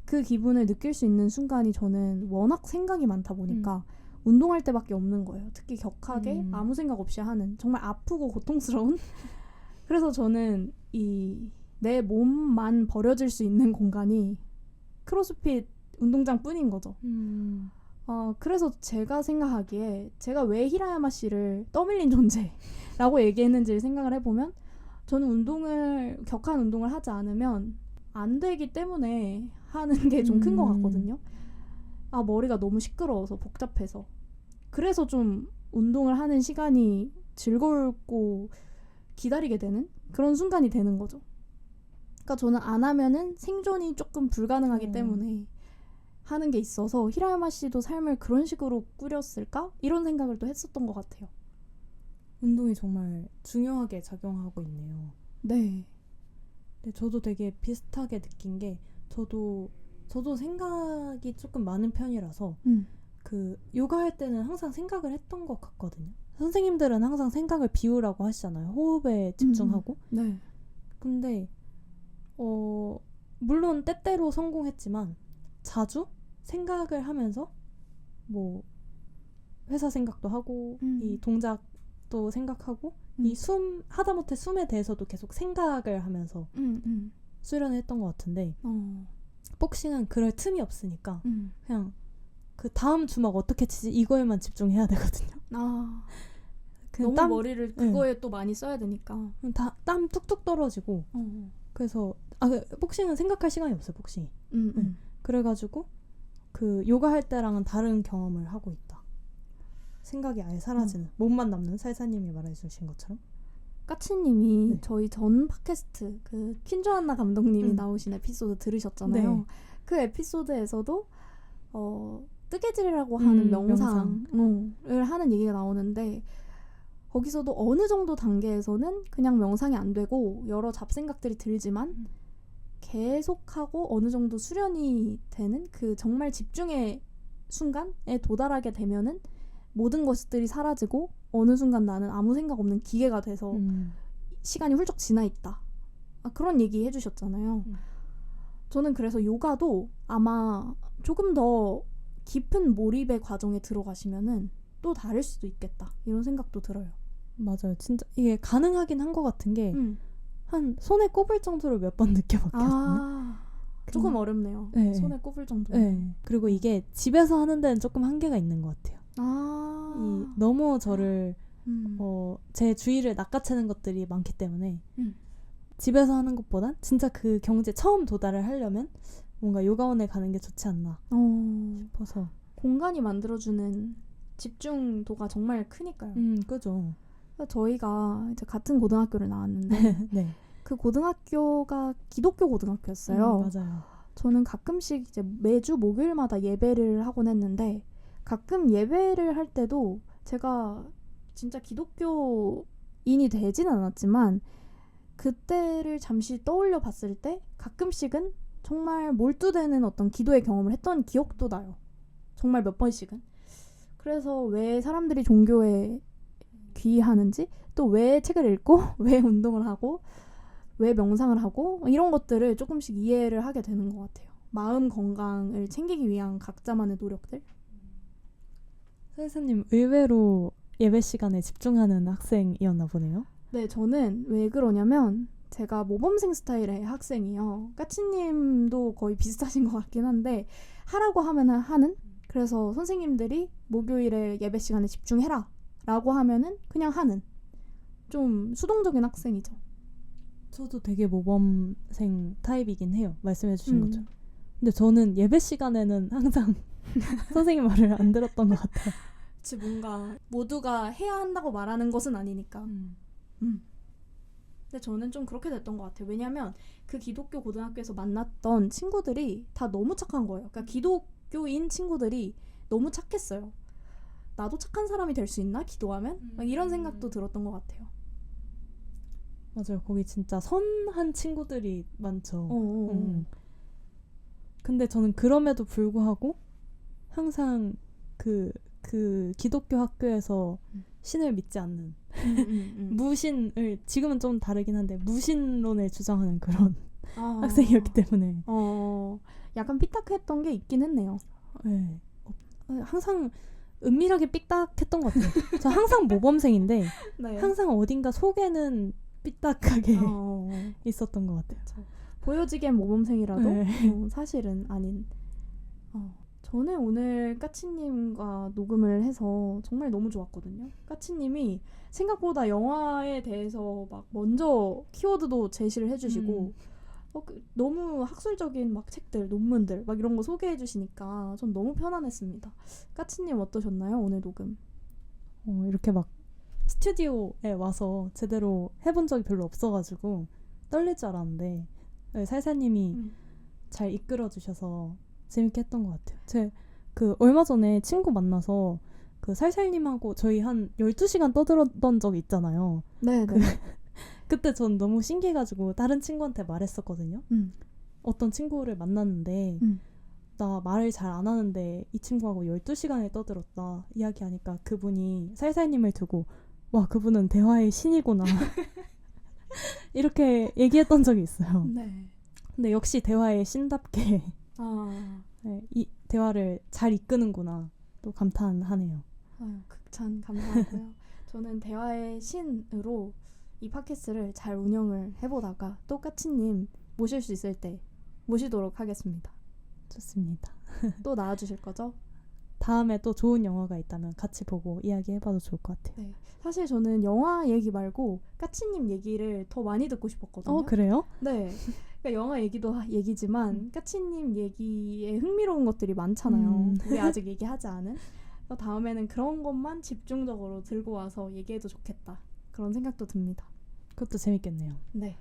그 기분을 느낄 수 있는 순간이 저는 워낙 생각이 많다 보니까 운동할 때밖에 없는 거예요. 특히 격하게 아무 생각 없이 하는 정말 아프고 고통스러운 그래서 저는 이 내 몸만 버려질 수 있는 공간이 크로스핏 운동장 뿐인 거죠. 그래서 제가 생각하기에 제가 왜 히라야마 씨를 떠밀린 존재라고 얘기했는지를 생각을 해보면 저는 격한 운동을 하지 않으면 안 되기 때문에 하는 게 좀 큰 것 같거든요. 머리가 너무 시끄러워서 복잡해서 그래서 좀 운동을 하는 시간이 즐겁고 기다리게 되는 그런 순간이 되는 거죠. 그러니까 저는 안 하면은 생존이 조금 불가능하기 때문에 하는 게 있어서 히라야마 씨도 삶을 그런 식으로 꾸렸을까? 이런 생각을 또 했었던 것 같아요. 운동이 정말 중요하게 작용하고 있네요. 네. 근데 저도 되게 비슷하게 느낀 게 저도 생각이 조금 많은 편이라서 그 요가할 때는 항상 생각을 했던 것 같거든요. 선생님들은 항상 생각을 비우라고 하시잖아요. 호흡에 집중하고. 네. 근데 물론 때때로 성공했지만 자주 생각을 하면서 뭐 회사 생각도 하고 이 동작도 생각하고 이 하다못해 숨에 대해서도 계속 생각을 하면서 수련을 했던 것 같은데 복싱은 그럴 틈이 없으니까 그냥 그 다음 주먹 어떻게 치지 이거에만 집중해야 되거든요. 너무 머리를 그거에 또 많이 써야 되니까 땀 뚝뚝 떨어지고 그래서 복싱은 생각할 시간이 없어요. 복싱이. 그래가지고 그 요가 할 때랑은 다른 경험을 하고 있다. 생각이 아예 사라지는 몸만 남는 살사님이 말해주신 것처럼. 까치님이 저희 전 팟캐스트 그 킨조 한나 감독님이 나오신 에피소드 들으셨잖아요. 네. 그 에피소드에서도 뜨개질이라고 하는 명상을 하는 얘기가 나오는데 거기서도 어느 정도 단계에서는 그냥 명상이 안 되고 여러 잡생각들이 들지만 계속하고 어느 정도 수련이 되는 그 정말 집중의 순간에 도달하게 되면은 모든 것들이 사라지고 어느 순간 나는 아무 생각 없는 기계가 돼서 시간이 훌쩍 지나 있다. 그런 얘기 해주셨잖아요. 저는 그래서 요가도 아마 조금 더 깊은 몰입의 과정에 들어가시면은 또 다를 수도 있겠다. 이런 생각도 들어요. 맞아요. 진짜 이게 가능하긴 한 것 같은 게 한 손에 꼽을 정도로 몇 번 느껴봤거든요. 조금 어렵네요. 네. 손에 꼽을 정도. 네. 그리고 이게 집에서 하는 데는 조금 한계가 있는 것 같아요. 너무 저를 제 주위를 낚아채는 것들이 많기 때문에 집에서 하는 것보단 진짜 그 경지에 처음 도달을 하려면 뭔가 요가원에 가는 게 좋지 않나 싶어서. 공간이 만들어주는 집중도가 정말 크니까요. 그죠. 저희가 이제 같은 고등학교를 나왔는데 네. 그 고등학교가 기독교 고등학교였어요. 맞아요. 저는 가끔씩 이제 매주 목요일마다 예배를 하곤 했는데 가끔 예배를 할 때도 제가 진짜 기독교인이 되진 않았지만 그때를 잠시 떠올려 봤을 때 가끔씩은 정말 몰두되는 어떤 기도의 경험을 했던 기억도 나요. 정말 몇 번씩은. 그래서 왜 사람들이 종교에 귀의하는지 또 왜 책을 읽고 왜 운동을 하고 왜 명상을 하고 이런 것들을 조금씩 이해를 하게 되는 것 같아요. 마음 건강을 챙기기 위한 각자만의 노력들. 선생님 의외로 예배 시간에 집중하는 학생이었나 보네요. 네, 저는 왜 그러냐면 제가 모범생 스타일의 학생이요. 까치님도 거의 비슷하신 것 같긴 한데 하라고 하면 하는. 그래서 선생님들이 목요일에 예배 시간에 집중해라 라고 하면은 그냥 하는 좀 수동적인 학생이죠. 저도 되게 모범생 타입이긴 해요. 말씀해 주신 것처럼. 근데 저는 예배 시간에는 항상 선생님 말을 안 들었던 것 같아요. 그치, 뭔가 모두가 해야 한다고 말하는 것은 아니니까. 근데 저는 좀 그렇게 됐던 것 같아요. 왜냐면 그 기독교 고등학교에서 만났던 친구들이 다 너무 착한 거예요. 그러니까 기독교인 친구들이 너무 착했어요. 나도 착한 사람이 될 수 있나? 기도하면? 막 이런 생각도 들었던 것 같아요. 맞아요. 거기 진짜 선한 친구들이 많죠. 근데 저는 그럼에도 불구하고 항상 그 기독교 학교에서 신을 믿지 않는 무신을 지금은 좀 다르긴 한데 무신론을 주장하는 그런 아, 학생이었기 때문에 약간 삐딱했던 게 있긴 했네요. 네. 항상 은밀하게 삐딱했던 것 같아요. 저 항상 모범생인데 네. 항상 어딘가 속에는 삐딱하게 있었던 것 같아요. 보여지기엔 모범생이라도 네. 사실은 아닌. 저는 오늘 까치님과 녹음을 해서 정말 너무 좋았거든요. 까치님이 생각보다 영화에 대해서 막 먼저 키워드도 제시를 해주시고 너무 학술적인 막 책들, 논문들 막 이런 거 소개해 주시니까 전 너무 편안했습니다. 까치님 어떠셨나요? 오늘 녹음. 이렇게 막 스튜디오에 와서 제대로 해본 적이 별로 없어가지고 떨릴 줄 알았는데 살사님이 잘 이끌어 주셔서 재밌게 했던 것 같아요. 제 얼마 전에 친구 만나서 그 살살님하고 저희 한 12시간 떠들었던 적이 있잖아요. 네. 그때 전 너무 신기해가지고 다른 친구한테 말했었거든요. 어떤 친구를 만났는데 나 말을 잘 안 하는데 이 친구하고 12시간을 떠들었다 이야기하니까 그분이 살살님을 두고 와 그분은 대화의 신이구나 이렇게 얘기했던 적이 있어요. 네. 근데 역시 대화의 신답게 네, 이 대화를 잘 이끄는구나 또 감탄하네요. 극찬 감사하고요. 저는 대화의 신으로 이 팟캐스트를 잘 운영을 해보다가 또 까치님 모실 수 있을 때 모시도록 하겠습니다. 좋습니다. 또 나와주실 거죠? 다음에 또 좋은 영화가 있다면 같이 보고 이야기해봐도 좋을 것 같아요. 네. 사실 저는 영화 얘기 말고 까치님 얘기를 더 많이 듣고 싶었거든요. 그래요? 네. 그러니까 영화 얘기도 얘기지만 까치님 얘기에 흥미로운 것들이 많잖아요. 우리 아직 얘기하지 않은. 다음에는 그런 것만 집중적으로 들고 와서 얘기해도 좋겠다. 그런 생각도 듭니다. 그것도 재밌겠네요. 네.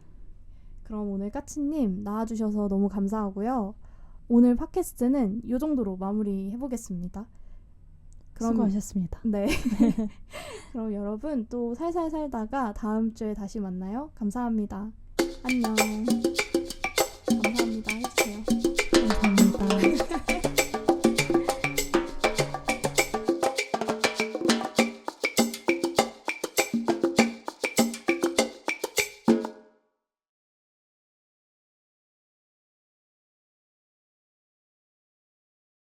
그럼 오늘 까치님 나와주셔서 너무 감사하고요. 오늘 팟캐스트는 이 정도로 마무리해보겠습니다. 그럼, 수고하셨습니다. 네. 그럼 여러분 또 살살 살다가 다음 주에 다시 만나요. 감사합니다. 안녕.